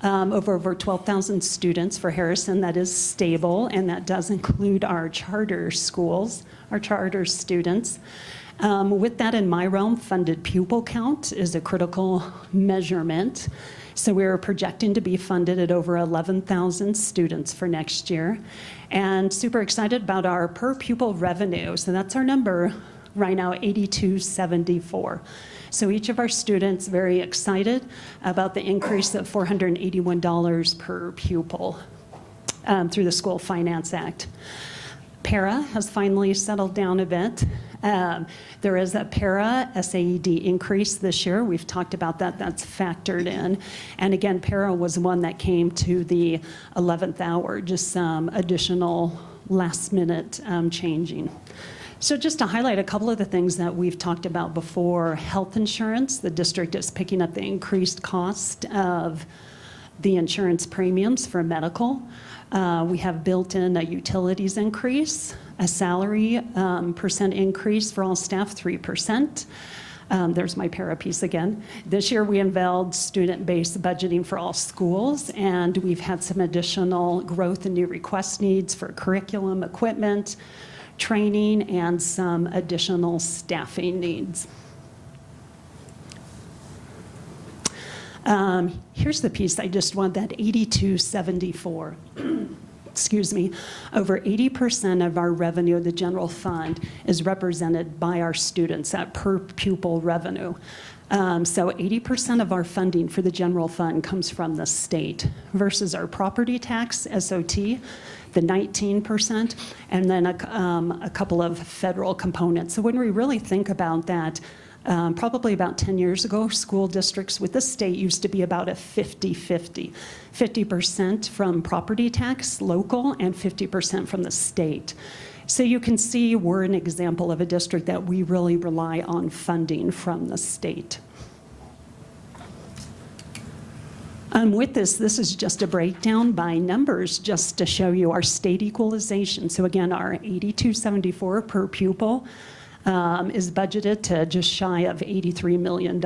over 12,000 students for Harrison. That is stable, and that does include our charter schools, our charter students. With that in my realm, funded pupil count is a critical measurement. So we're projecting to be funded at over 11,000 students for next year. And super excited about our per pupil revenue. So that's our number right now, $82.74. So each of our students very excited about the increase of $481 per pupil through the School Finance Act. Para has finally settled down a bit. There is a para SAED increase this year. We've talked about that. That's factored in. And again, para was one that came to the 11th hour, just some additional last minute changing. So just to highlight a couple of the things that we've talked about before, health insurance, the district is picking up the increased cost of the insurance premiums for medical. We have built in a utilities increase, a salary percent increase for all staff, 3%. There's my para piece again. This year we unveiled student-based budgeting for all schools, and we've had some additional growth and new request needs for curriculum, equipment, training, and some additional staffing needs. Here's the piece I just want, that 8274. Excuse me. Over 80% of our revenue, the general fund, is represented by our students at per pupil revenue. So 80% of our funding for the general fund comes from the state versus our property tax, SOT, the 19%, and then a couple of federal components. So when we really think about that, probably about 10 years ago, school districts with the state used to be about a 50-50. 50% from property tax, local, and 50% from the state. So you can see we're an example of a district that we really rely on funding from the state. With this is just a breakdown by numbers just to show you our state equalization. So again, our 8274 per pupil is budgeted to just shy of $83 million.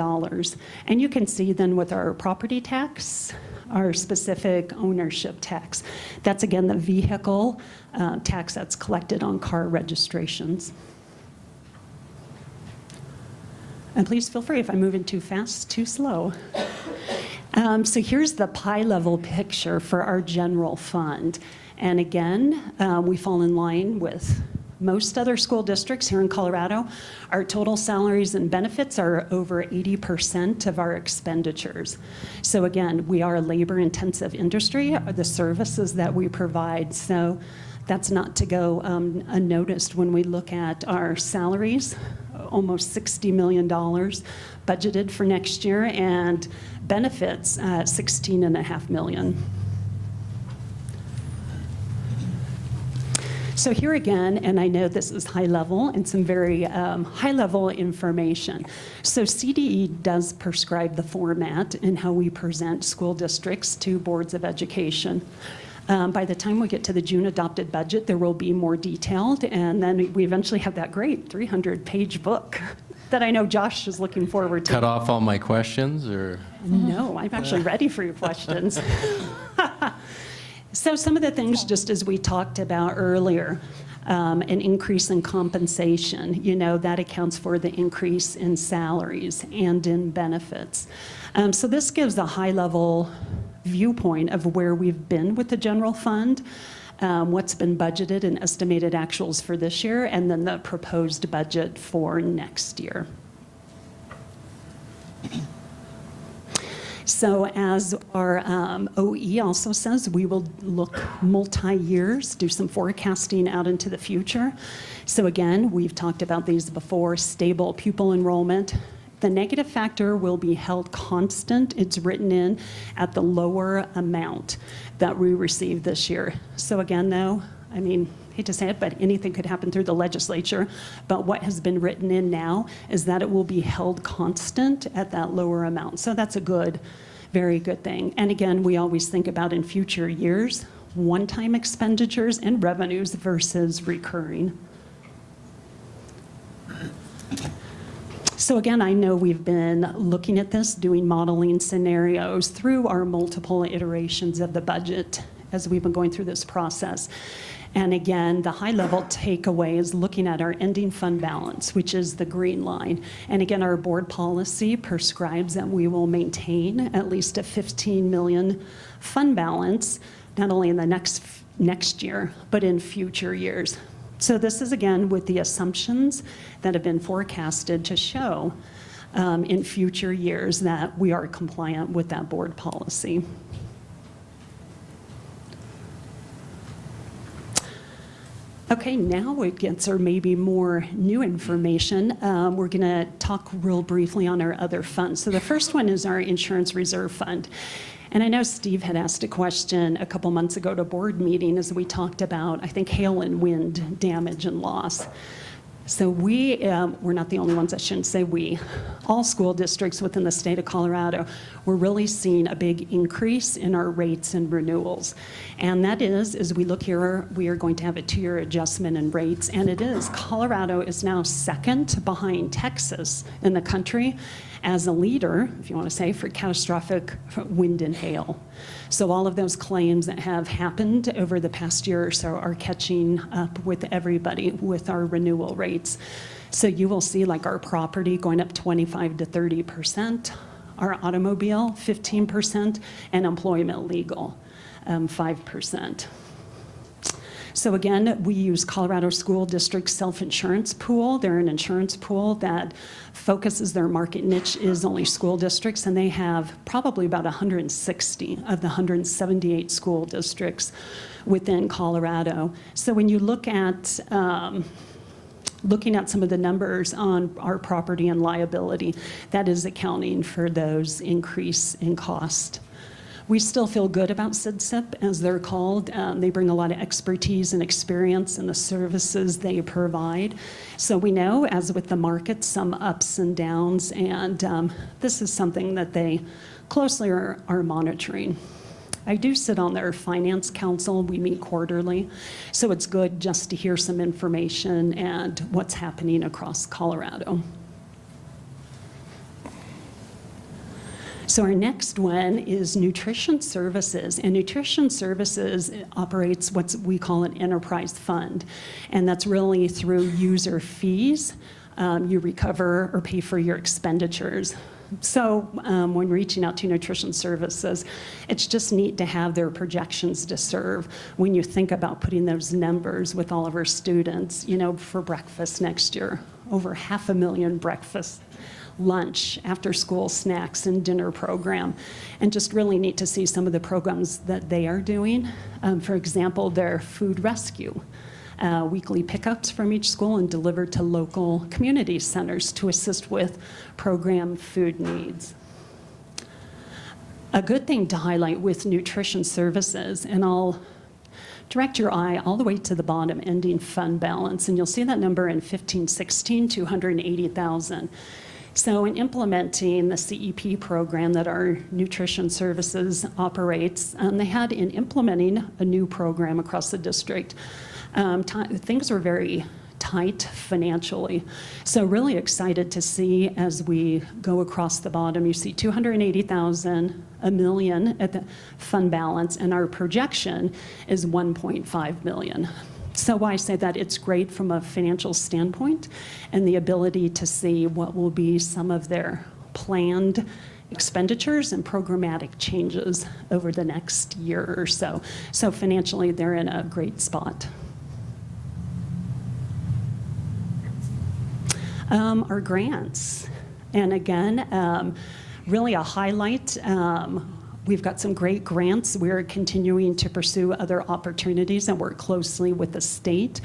And you can see then with our property tax, our specific ownership tax, that's again the vehicle tax that's collected on car registrations. And please feel free if I'm moving too fast, too slow. So here's the pie level picture for our general fund. And again, we fall in line with most other school districts here in Colorado. Our total salaries and benefits are over 80% of our expenditures. So again, we are a labor-intensive industry, the services that we provide. So that's not to go unnoticed when we look at our salaries, almost $60 million budgeted for next year, and benefits, $16.5 million. So here again, and I know this is high level and some very high level information. So CDE does prescribe the format and how we present school districts to boards of education. By the time we get to the June adopted budget, there will be more detailed, and then we eventually have that great 300-page book that I know Josh is looking forward to. Cut off all my questions, or? No, I'm actually ready for your questions. So some of the things, just as we talked about earlier, an increase in compensation, that accounts for the increase in salaries and in benefits. So this gives a high-level viewpoint of where we've been with the general fund, what's been budgeted and estimated actuals for this year, and then the proposed budget for next year. So as our OE also says, we will look multi-years, do some forecasting out into the future. So again, we've talked about these before, stable pupil enrollment. The negative factor will be held constant. It's written in at the lower amount that we received this year. So again, though, I mean, hate to say it, but anything could happen through the legislature. But what has been written in now is that it will be held constant at that lower amount. So that's a good, very good thing. And again, we always think about in future years, one-time expenditures and revenues versus recurring. So again, I know we've been looking at this, doing modeling scenarios through our multiple iterations of the budget as we've been going through this process. And again, the high-level takeaway is looking at our ending fund balance, which is the green line. And again, our board policy prescribes that we will maintain at least a 15 million fund balance, not only in the next year, but in future years. So this is, again, with the assumptions that have been forecasted to show in future years that we are compliant with that board policy. Okay, now it gets our maybe more new information. We're going to talk real briefly on our other funds. So the first one is our insurance reserve fund. And I know Steve had asked a question a couple months ago at a board meeting as we talked about, I think, hail and wind damage and loss. So we're not the only ones, I shouldn't say we. All school districts within the state of Colorado, we're really seeing a big increase in our rates and renewals. And that is, as we look here, we are going to have a 2-year adjustment in rates. And it is, Colorado is now second behind Texas in the country as a leader, if you want to say, for catastrophic wind and hail. So all of those claims that have happened over the past year or so are catching up with everybody with our renewal rates. So you will see like our property going up 25 to 30%, our automobile 15%, and employment legal 5%. So again, we use Colorado School District Self-Insurance Pool. They're an insurance pool that focuses, their market niche is only school districts, and they have probably about 160 of the 178 school districts within Colorado. So when you look at looking at some of the numbers on our property and liability, that is accounting for those increase in cost. We still feel good about CIDSIP, as they're called. They bring a lot of expertise and experience in the services they provide. So we know, as with the market, some ups and downs, and this is something that they closely are monitoring. I do sit on their finance council. We meet quarterly, so it's good just to hear some information and what's happening across Colorado. So our next one is nutrition services, and nutrition services operates what we call an enterprise fund, and that's really through user fees. You recover or pay for your expenditures. So when reaching out to nutrition services, it's just neat to have their projections to serve when you think about putting those numbers with all of our students, for breakfast next year, over 500,000 breakfasts, lunch, after school snacks, and dinner program. And just really neat to see some of the programs that they are doing. For example, their food rescue, weekly pickups from each school and delivered to local community centers to assist with program food needs. A good thing to highlight with nutrition services, and I'll direct your eye all the way to the bottom, ending fund balance, and you'll see that number in 15-16, 280,000. So in implementing the CEP program that our nutrition services operates, they had in implementing a new program across the district, things were very tight financially. So really excited to see as we go across the bottom, you see 280,000, $1 million at the fund balance, and our projection is 1.5 million. So why I say that, it's great from a financial standpoint and the ability to see what will be some of their planned expenditures and programmatic changes over the next year or so. So financially, they're in a great spot. Our grants, and again, really a highlight. We've got some great grants. We're continuing to pursue other opportunities and work closely with the state.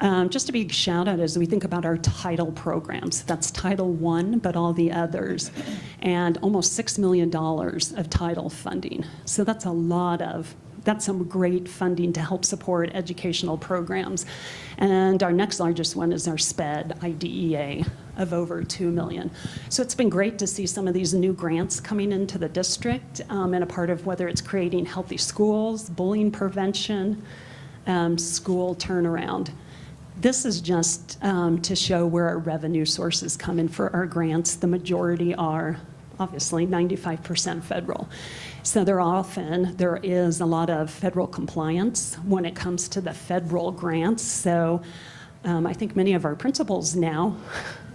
Just a big shout out as we think about our title programs. That's Title I, but all the others. And almost $6 million of title funding. So that's some great funding to help support educational programs. And our next largest one is our SPED IDEA of over $2 million. So it's been great to see some of these new grants coming into the district and a part of whether it's creating healthy schools, bullying prevention, school turnaround. This is just to show where our revenue sources come in for our grants. The majority are obviously 95% federal. So there is a lot of federal compliance when it comes to the federal grants. So I think many of our principals now,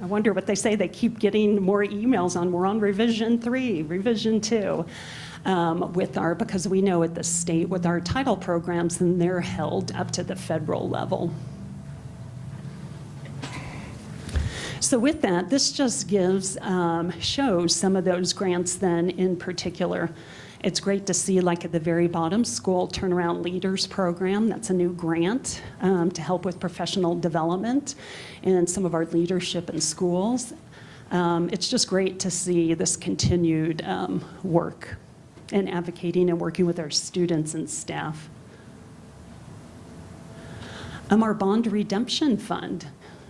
I wonder what they say, they keep getting more emails on, we're on revision 3, revision 2, because we know at the state with our title programs, then they're held up to the federal level. So with that, this just shows some of those grants then in particular. It's great to see, like at the very bottom, School Turnaround Leaders Program. That's a new grant to help with professional development and some of our leadership in schools. It's just great to see this continued work and advocating and working with our students and staff. Our Bond Redemption Fund.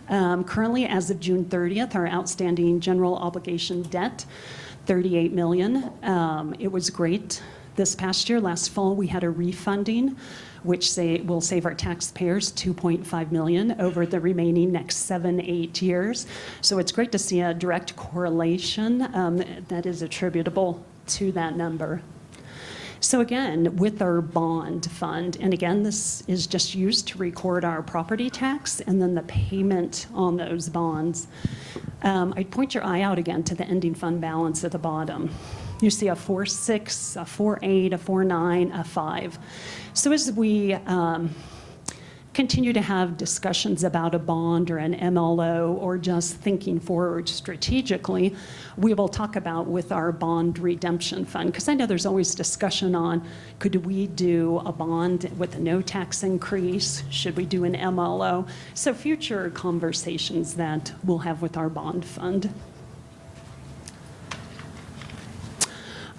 Currently, as of June 30th, our outstanding general obligation debt, $38 million. It was great this past year. Last fall, we had a refunding, which will save our taxpayers $2.5 million over the remaining next 7-8 years. So it's great to see a direct correlation that is attributable to that number. So again, with our bond fund, and again, this is just used to record our property tax and then the payment on those bonds. I'd point your eye out again to the ending fund balance at the bottom. You see a 4.6, a 4.8, a 4.9, a 5. So as we continue to have discussions about a bond or an MLO or just thinking forward strategically, we will talk about with our bond redemption fund, because I know there's always discussion on, could we do a bond with a no tax increase? Should we do an MLO? So future conversations that we'll have with our bond fund.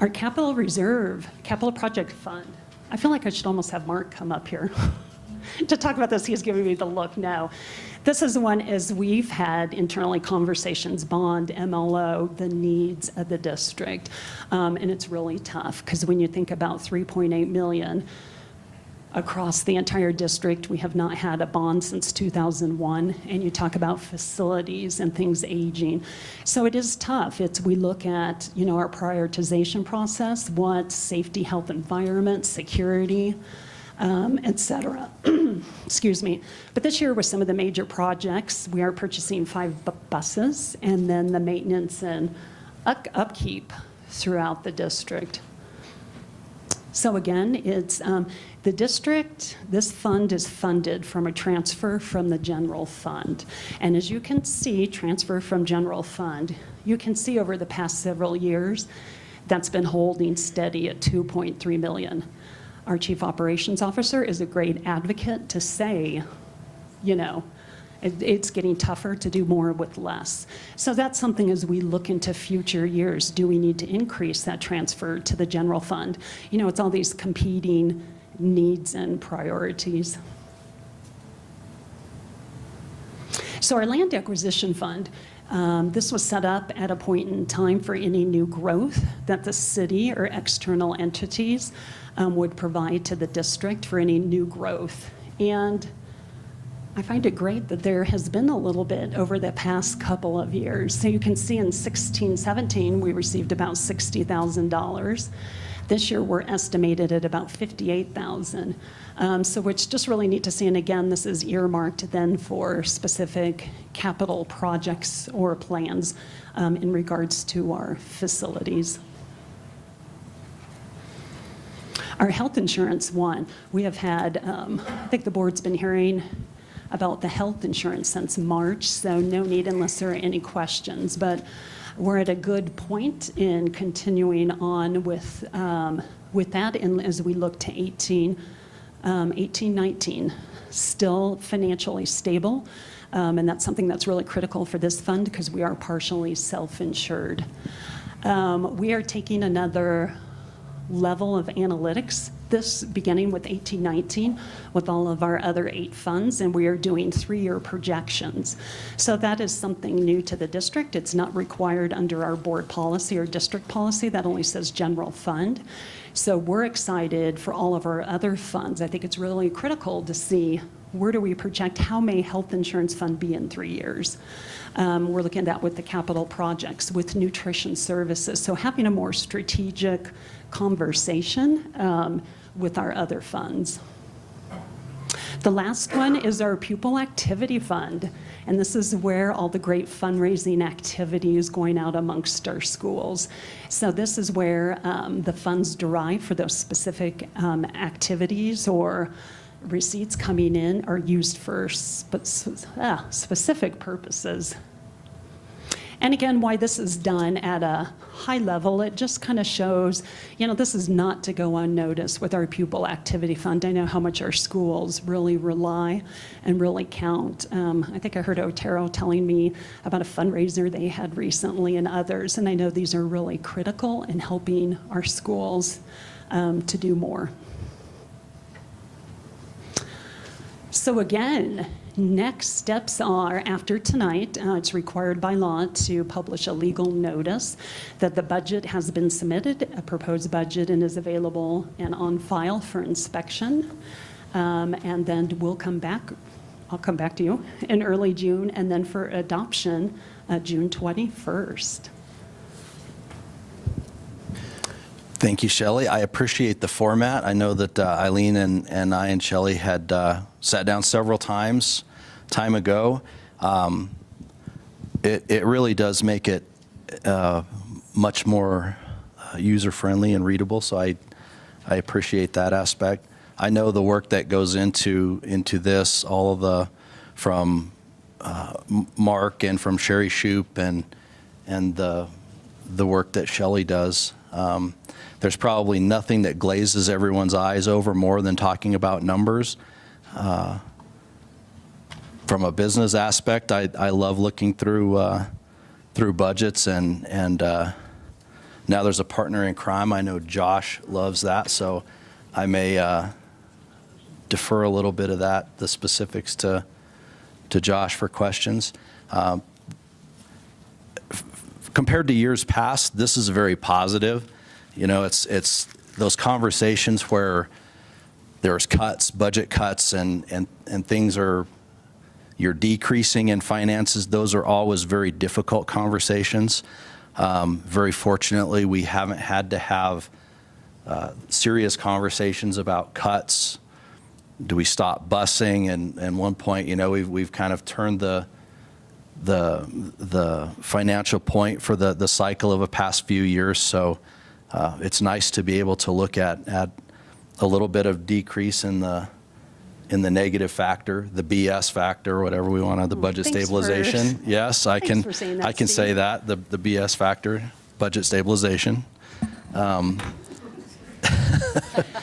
Our capital reserve, capital project fund. I feel like I should almost have Mark come up here to talk about this. He's giving me the look now. This is one as we've had internally conversations, bond, MLO, the needs of the district. And it's really tough because when you think about 3.8 million across the entire district, we have not had a bond since 2001. And you talk about facilities and things aging. So it is tough. We look at, our prioritization process, what safety, health, environment, security, et cetera. Excuse me. But this year with some of the major projects, we are purchasing 5 buses and then the maintenance and upkeep throughout the district. So again, it's the district, this fund is funded from a transfer from the general fund. And as you can see, transfer from general fund, you can see over the past several years, that's been holding steady at 2.3 million. Our chief operations officer is a great advocate to say, it's getting tougher to do more with less. So that's something as we look into future years, do we need to increase that transfer to the general fund? It's all these competing needs and priorities. So our land acquisition fund, this was set up at a point in time for any new growth that the city or external entities would provide to the district for any new growth. And I find it great that there has been a little bit over the past couple of years. So you can see in 16-17, we received about $60,000. This year, we're estimated at about $58,000. So it's just really neat to see. And again, this is earmarked then for specific capital projects or plans in regards to our facilities. Our health insurance one, we have had, I think the board's been hearing about the health insurance since March, so no need unless there are any questions. But we're at a good point in continuing on with that, and as we look to 18-19, still financially stable, and that's something that's really critical for this fund because we are partially self-insured. We are taking another level of analytics, this beginning with 18-19 with all of our other 8 funds, and we are doing 3-year projections. So that is something new to the district. It's not required under our board policy or district policy. That only says general fund. So we're excited for all of our other funds. I think it's really critical to see where do we project, how may health insurance fund be in 3 years? We're looking at that with the capital projects, with nutrition services. So having a more strategic conversation with our other funds. The last one is our pupil activity fund. And this is where all the great fundraising activity is going out amongst our schools. So this is where the funds derived for those specific activities or receipts coming in are used for specific purposes. And again, why this is done at a high level, it just kind of shows, this is not to go unnoticed with our pupil activity fund. I know how much our schools really rely and really count. I think I heard Otero telling me about a fundraiser they had recently and others, and I know these are really critical in helping our schools to do more. So again, next steps are, after tonight, it's required by law to publish a legal notice that the budget has been submitted, a proposed budget, and is available and on file for inspection. And then we'll come back, I'll come back to you in early June, and then for adoption, June 21st. Thank you, Shelley. I appreciate the format. I know that Eileen and I and Shelley had sat down several times time ago. It really does make it much more user-friendly and readable, so I appreciate that aspect. I know the work that goes into this, all of the, from Mark and from Sherry Shoup and the work that Shelley does. There's probably nothing that glazes everyone's eyes over more than talking about numbers. From a business aspect, I love looking through budgets, and now there's a partner in crime. I know Josh loves that, so I may defer a little bit of that, the specifics to Josh for questions. Compared to years past, this is very positive. It's those conversations where there's cuts, budget cuts, and things you're decreasing in finances. Those are always very difficult conversations. Very fortunately, we haven't had to have serious conversations about cuts. Do we stop busing? And one point, we've kind of turned the financial point for the cycle of the past few years. So it's nice to be able to look at a little bit of decrease in the negative factor, the BS factor, or whatever we want, the budget stabilization. Yes, I can say that, the BS factor, budget stabilization. And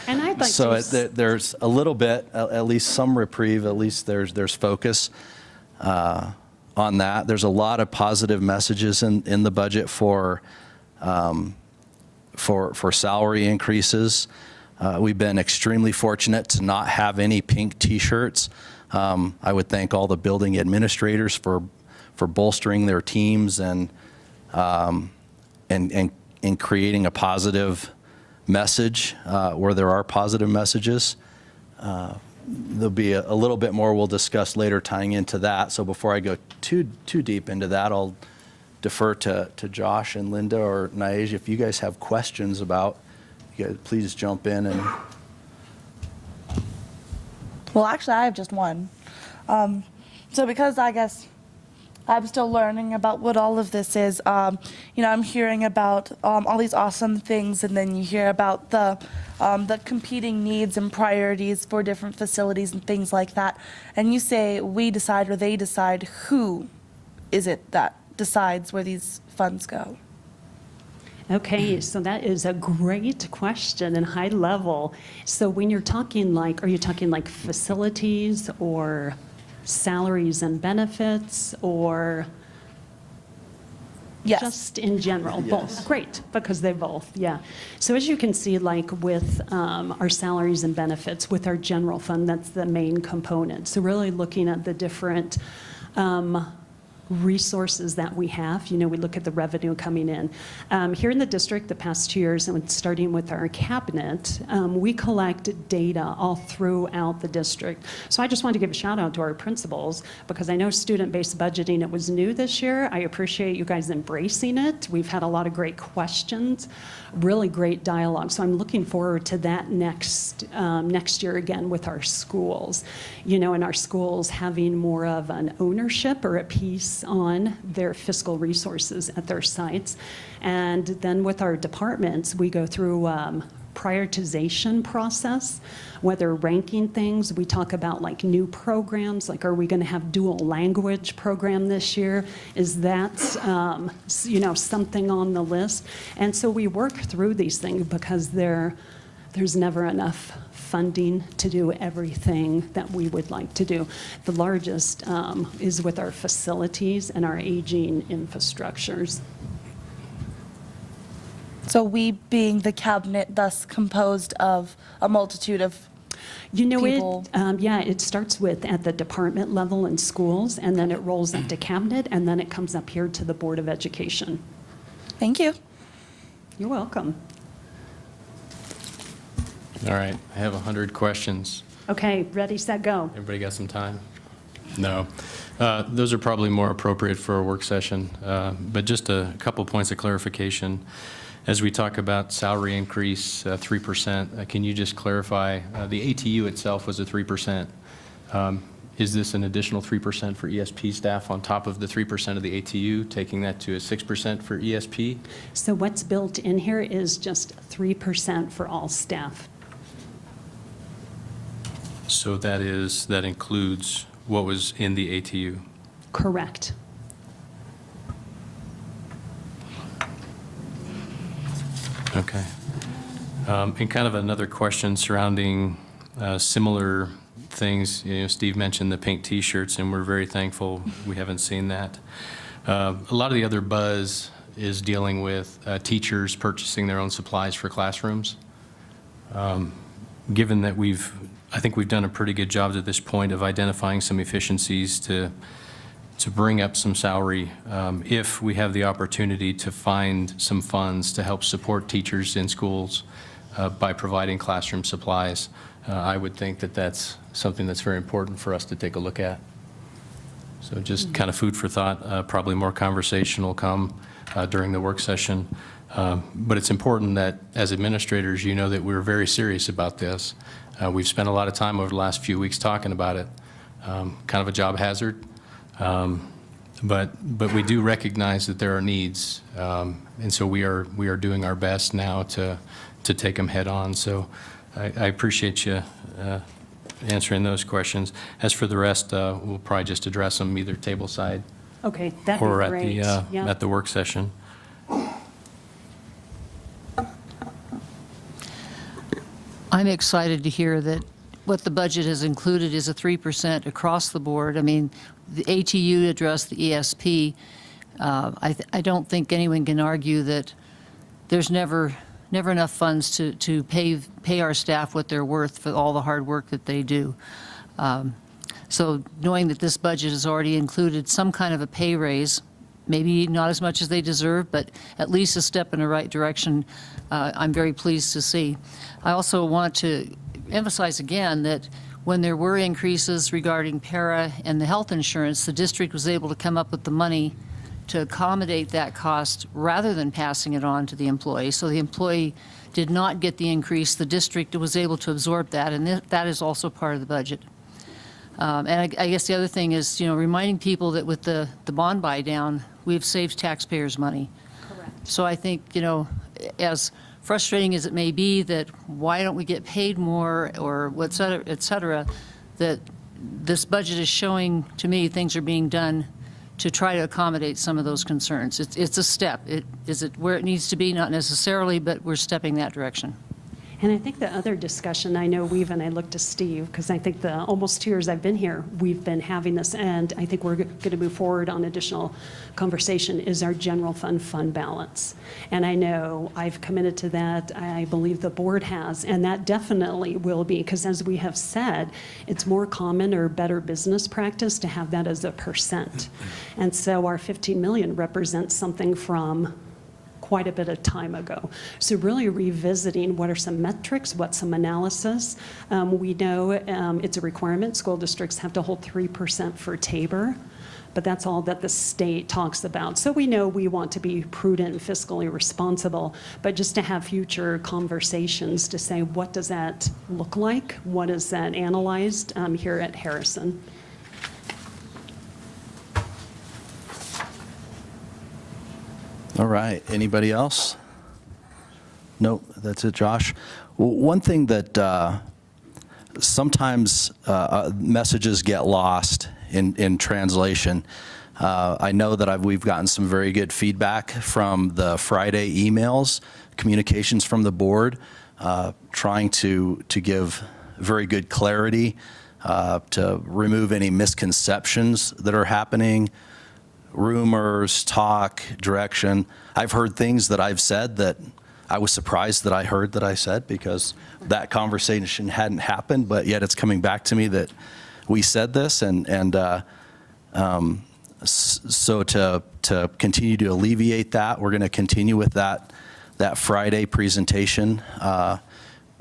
I'd like so there's a little bit, at least some reprieve, at least there's focus on that. There's a lot of positive messages in the budget for salary increases. We've been extremely fortunate to not have any pink T-shirts. I would thank all the building administrators for bolstering their teams and creating a positive message where there are positive messages. There'll be a little bit more we'll discuss later tying into that. So before I go too deep into that, I'll defer to Josh and Linda or Niaja. If you guys have questions about, you guys please jump in. And Well, actually, I have just one. So because I guess I'm still learning about what all of this is, I'm hearing about all these awesome things, and then you hear about the competing needs and priorities for different facilities and things like that. And you say we decide or they decide. Who is it that decides where these funds go? Okay, so that is a great question and high level. So when you're talking like, are you talking like facilities or salaries and benefits or yes, just in general? Yes. Both. Great, because they both, yeah. So as you can see, like with our salaries and benefits, with our general fund, that's the main component. So really looking at the different resources that we have. We look at the revenue coming in. Here in the district, the past 2 years, and starting with our cabinet, we collect data all throughout the district. So I just want to give a shout out to our principals, because I know student-based budgeting, it was new this year. I appreciate you guys embracing it. We've had a lot of great questions, really great dialogue. So I'm looking forward to that next year again with our schools. And our schools having more of an ownership or a piece on their fiscal resources at their sites. And then with our departments, we go through prioritization process, whether ranking things. We talk about like new programs, like are we going to have dual language program this year? Is that something on the list? And so we work through these things because there's never enough funding to do everything that we would like to do. The largest is with our facilities and our aging infrastructures. So we being the cabinet, thus composed of a multitude of people. It starts with at the department level in schools, and then it rolls up to cabinet, and then it comes up here to the Board of Education. Thank you. You're welcome. All right, I have 100 questions. Okay, ready, set, go. Everybody got some time? No. Those are probably more appropriate for a work session, but just a couple points of clarification. As we talk about salary increase, 3%, can you just clarify, the ATU itself was a 3%. Is this an additional 3% for ESP staff on top of the 3% of the ATU, taking that to a 6% for ESP? So what's built in here is just 3% for all staff. So that includes what was in the ATU? Correct. Okay. And kind of another question surrounding similar things. Steve mentioned the pink T-shirts, and we're very thankful we haven't seen that. A lot of the other buzz is dealing with teachers purchasing their own supplies for classrooms. Given that I think we've done a pretty good job at this point of identifying some efficiencies to bring up some salary. If we have the opportunity to find some funds to help support teachers in schools by providing classroom supplies, I would think that that's something that's very important for us to take a look at. So just kind of food for thought, probably more conversation will come during the work session. But it's important that as administrators, you know that we're very serious about this. We've spent a lot of time over the last few weeks talking about it. Kind of a job hazard. But we do recognize that there are needs. And so we are doing our best now to take them head on. So I appreciate you answering those questions. As for the rest, we'll probably just address them either table side Okay, that'd or be great. at the work session. I'm excited to hear that what the budget has included is a 3% across the board. I mean, the ATU addressed the ESP. I don't think anyone can argue that there's never never enough funds to pay our staff what they're worth for all the hard work that they do. So knowing that this budget has already included some kind of a pay raise, maybe not as much as they deserve, but at least a step in the right direction, I'm very pleased to see. I also want to emphasize again that when there were increases regarding para and the health insurance, the district was able to come up with the money to accommodate that cost rather than passing it on to the employee. So the employee did not get the increase. The district was able to absorb that, and that is also part of the budget. And I guess the other thing is, reminding people that with the bond buy down, we've saved taxpayers money. Correct. So I think, as frustrating as it may be that why don't we get paid more or et cetera, that this budget is showing to me things are being done to try to accommodate some of those concerns. It's a step. Is it where it needs to be? Not necessarily, but we're stepping that direction. And I think the other discussion, I know and I look to Steve, because I think the almost 2 years I've been here, we've been having this, and I think we're going to move forward on additional conversation, is our general fund balance. And I know I've committed to that. I believe the board has, and that definitely will be, because as we have said, it's more common or better business practice to have that as a percent. And so our 15 million represents something from quite a bit of time ago. So really revisiting what are some metrics, what's some analysis. We know it's a requirement. School districts have to hold 3% for TABOR, but that's all that the state talks about. So we know we want to be prudent and fiscally responsible, but just to have future conversations to say, what does that look like? What is that analyzed here at Harrison? All right. Anybody else? Nope. That's it, Josh. One thing that sometimes messages get lost in translation. I know that we've gotten some very good feedback from the Friday emails, communications from the board, trying to give very good clarity, to remove any misconceptions that are happening, rumors, talk, direction. I've heard things that I've said that I was surprised that I heard that I said, because that conversation hadn't happened, but yet it's coming back to me that we said this, so to continue to alleviate that, we're going to continue with that Friday presentation.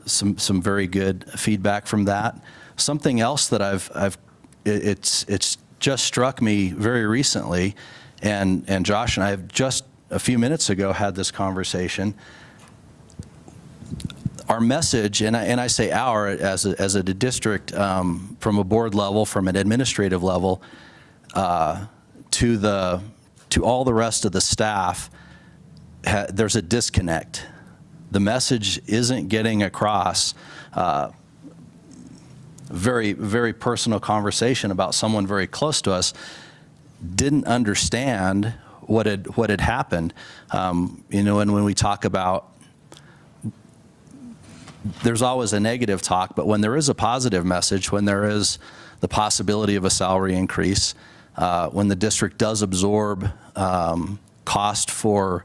Some very good feedback from that. Something else that it's just struck me very recently, and Josh and I have just a few minutes ago had this conversation. Our message, and I say our as a district, from a board level, from an administrative level, to all the rest of the staff, there's a disconnect. The message isn't getting across. Very, very personal conversation about someone very close to us, didn't understand what had happened. And when we talk about, there's always a negative talk, but when there is a positive message, when there is the possibility of a salary increase, when the district does absorb cost for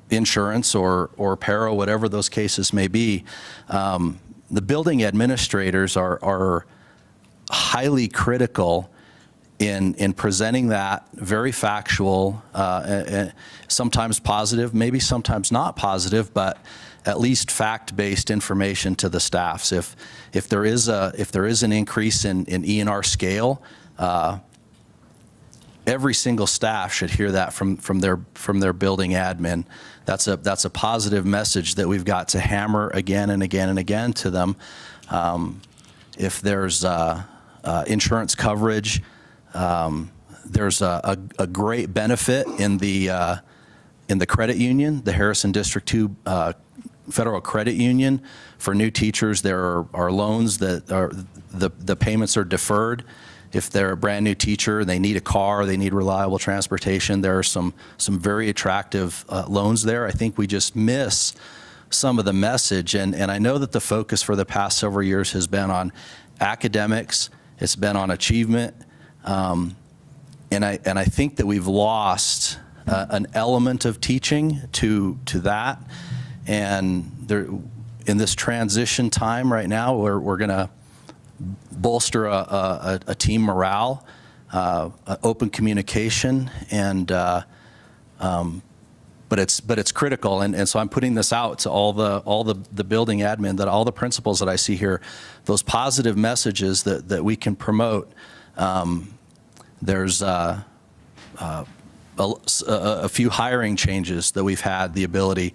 insurance or para, whatever those cases may be, the building administrators are highly critical in presenting that very factual, sometimes positive, maybe sometimes not positive, but at least fact-based information to the staffs. If there is an increase in E&R scale, every single staff should hear that from their building admin. That's a positive message that we've got to hammer again and again and again to them. If there's insurance coverage, there's a great benefit in the credit union, the Harrison District 2 Federal Credit Union. For new teachers, there are loans that the payments are deferred. If they're a brand new teacher, they need a car, they need reliable transportation, there are some very attractive loans there. I think we just miss some of the message. And I know that the focus for the past several years has been on academics, it's been on achievement. And I think that we've lost an element of teaching to that. And in this transition time right now, we're going to bolster a team morale, open communication, and but it's critical, and so I'm putting this out to all the building admin, that all the principals that I see here, those positive messages that we can promote. There's a few hiring changes that we've had the ability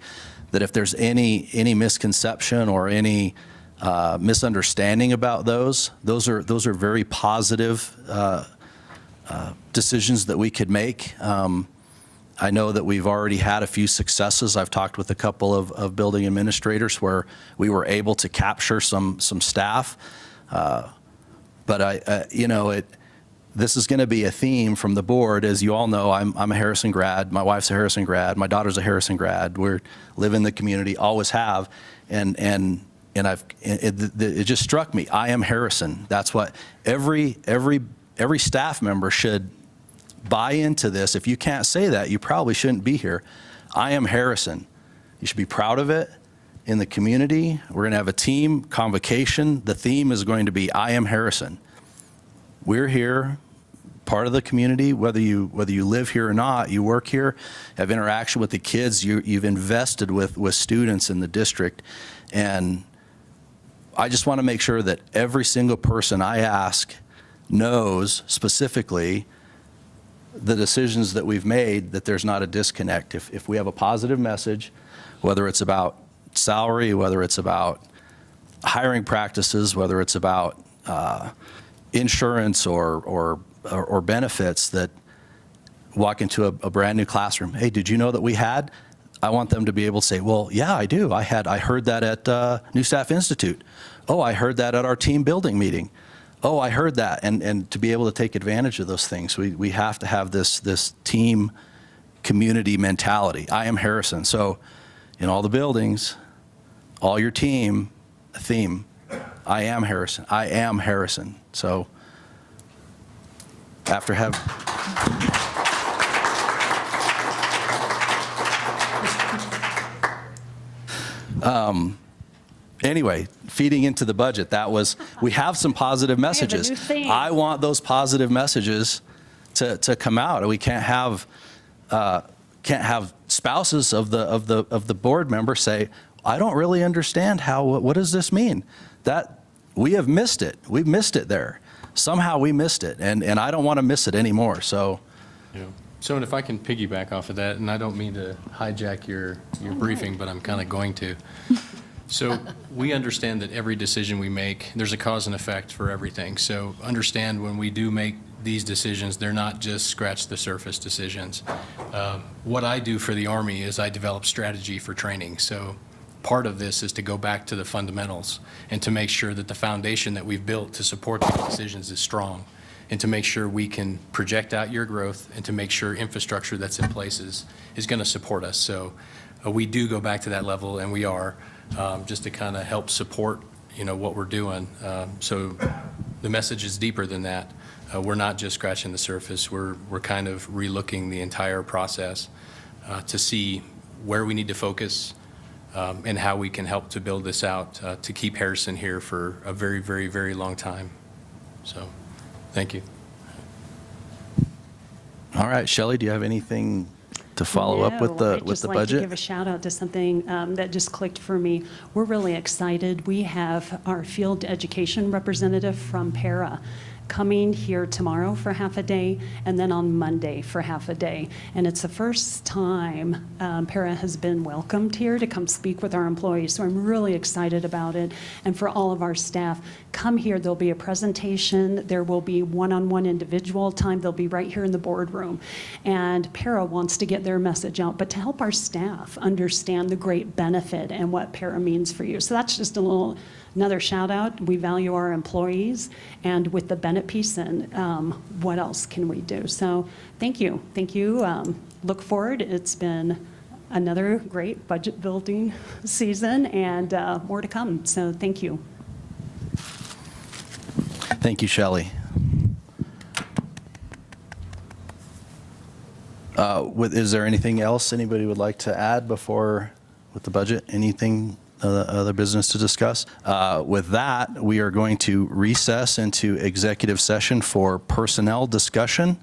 that if there's any misconception or any misunderstanding about those are very positive decisions that we could make. I know that we've already had a few successes. I've talked with a couple of building administrators where we were able to capture some staff. But this is going to be a theme from the board. As you all know, I'm a Harrison grad. My wife's a Harrison grad. My daughter's a Harrison grad. We live in the community, always have, and it just struck me. I am Harrison. That's what every staff member should buy into this. If you can't say that, you probably shouldn't be here. I am Harrison. You should be proud of it. In the community, we're going to have a team convocation. The theme is going to be I am Harrison. We're here, part of the community, whether you live here or not, you work here, have interaction with the kids, you've invested with students in the district. And I just want to make sure that every single person I ask knows specifically the decisions that we've made, that there's not a disconnect. If we have a positive message, whether it's about salary, whether it's about hiring practices, whether it's about insurance or benefits, that walk into a brand new classroom. Hey, did you know that we had? I want them to be able to say, well, yeah, I do. I heard that at New Staff Institute. Oh, I heard that at our team building meeting. Oh, I heard that. And to be able to take advantage of those things, we have to have this team community mentality. I am Harrison. So in all the buildings, all your team, a theme, I am Harrison. I am Harrison. So after anyway, feeding into the budget, we have some positive messages. I want those positive messages to come out. We can't have spouses of the board member say, I don't really understand what does this mean? That we have missed it. We've missed it there. Somehow we missed it, and I don't want to miss it anymore. So. Yeah. So, and if I can piggyback off of that, and I don't mean to hijack your briefing, but I'm kind of going to. So we understand that every decision we make, there's a cause and effect for everything. So understand when we do make these decisions, they're not just scratch the surface decisions. What I do for the Army is I develop strategy for training. So part of this is to go back to the fundamentals and to make sure that the foundation that we've built to support these decisions is strong, and to make sure we can project out your growth, and to make sure infrastructure that's in place is going to support us. So we do go back to that level, and we are, just to kind of help support, what we're doing. So the message is deeper than that. We're not just scratching the surface. We're kind of relooking the entire process to see where we need to focus, and how we can help to build this out to keep Harrison here for a very, very, very long time. So, thank you. All right, Shelley, do you have anything to follow up with the I'd just like budget? to give a shout out to something that just clicked for me. We're really excited. We have our field education representative from Para coming here tomorrow for half a day, and then on Monday for half a day. And it's the first time Para has been welcomed here to come speak with our employees. So I'm really excited about it. And for all of our staff, come here. There'll be a presentation. There will be one-on-one individual time. They'll be right here in the boardroom. And Para wants to get their message out, but to help our staff understand the great benefit and what Para means for you. So that's just another shout out. We value our employees, and with the Bennett piece, and what else can we do? So thank you. Thank you. Look forward. It's been another great budget building season, and more to come. So thank you. Thank you, Shelley. Is there anything else anybody would like to add with the budget? Anything other business to discuss. With that, we are going to recess into executive session for personnel discussion.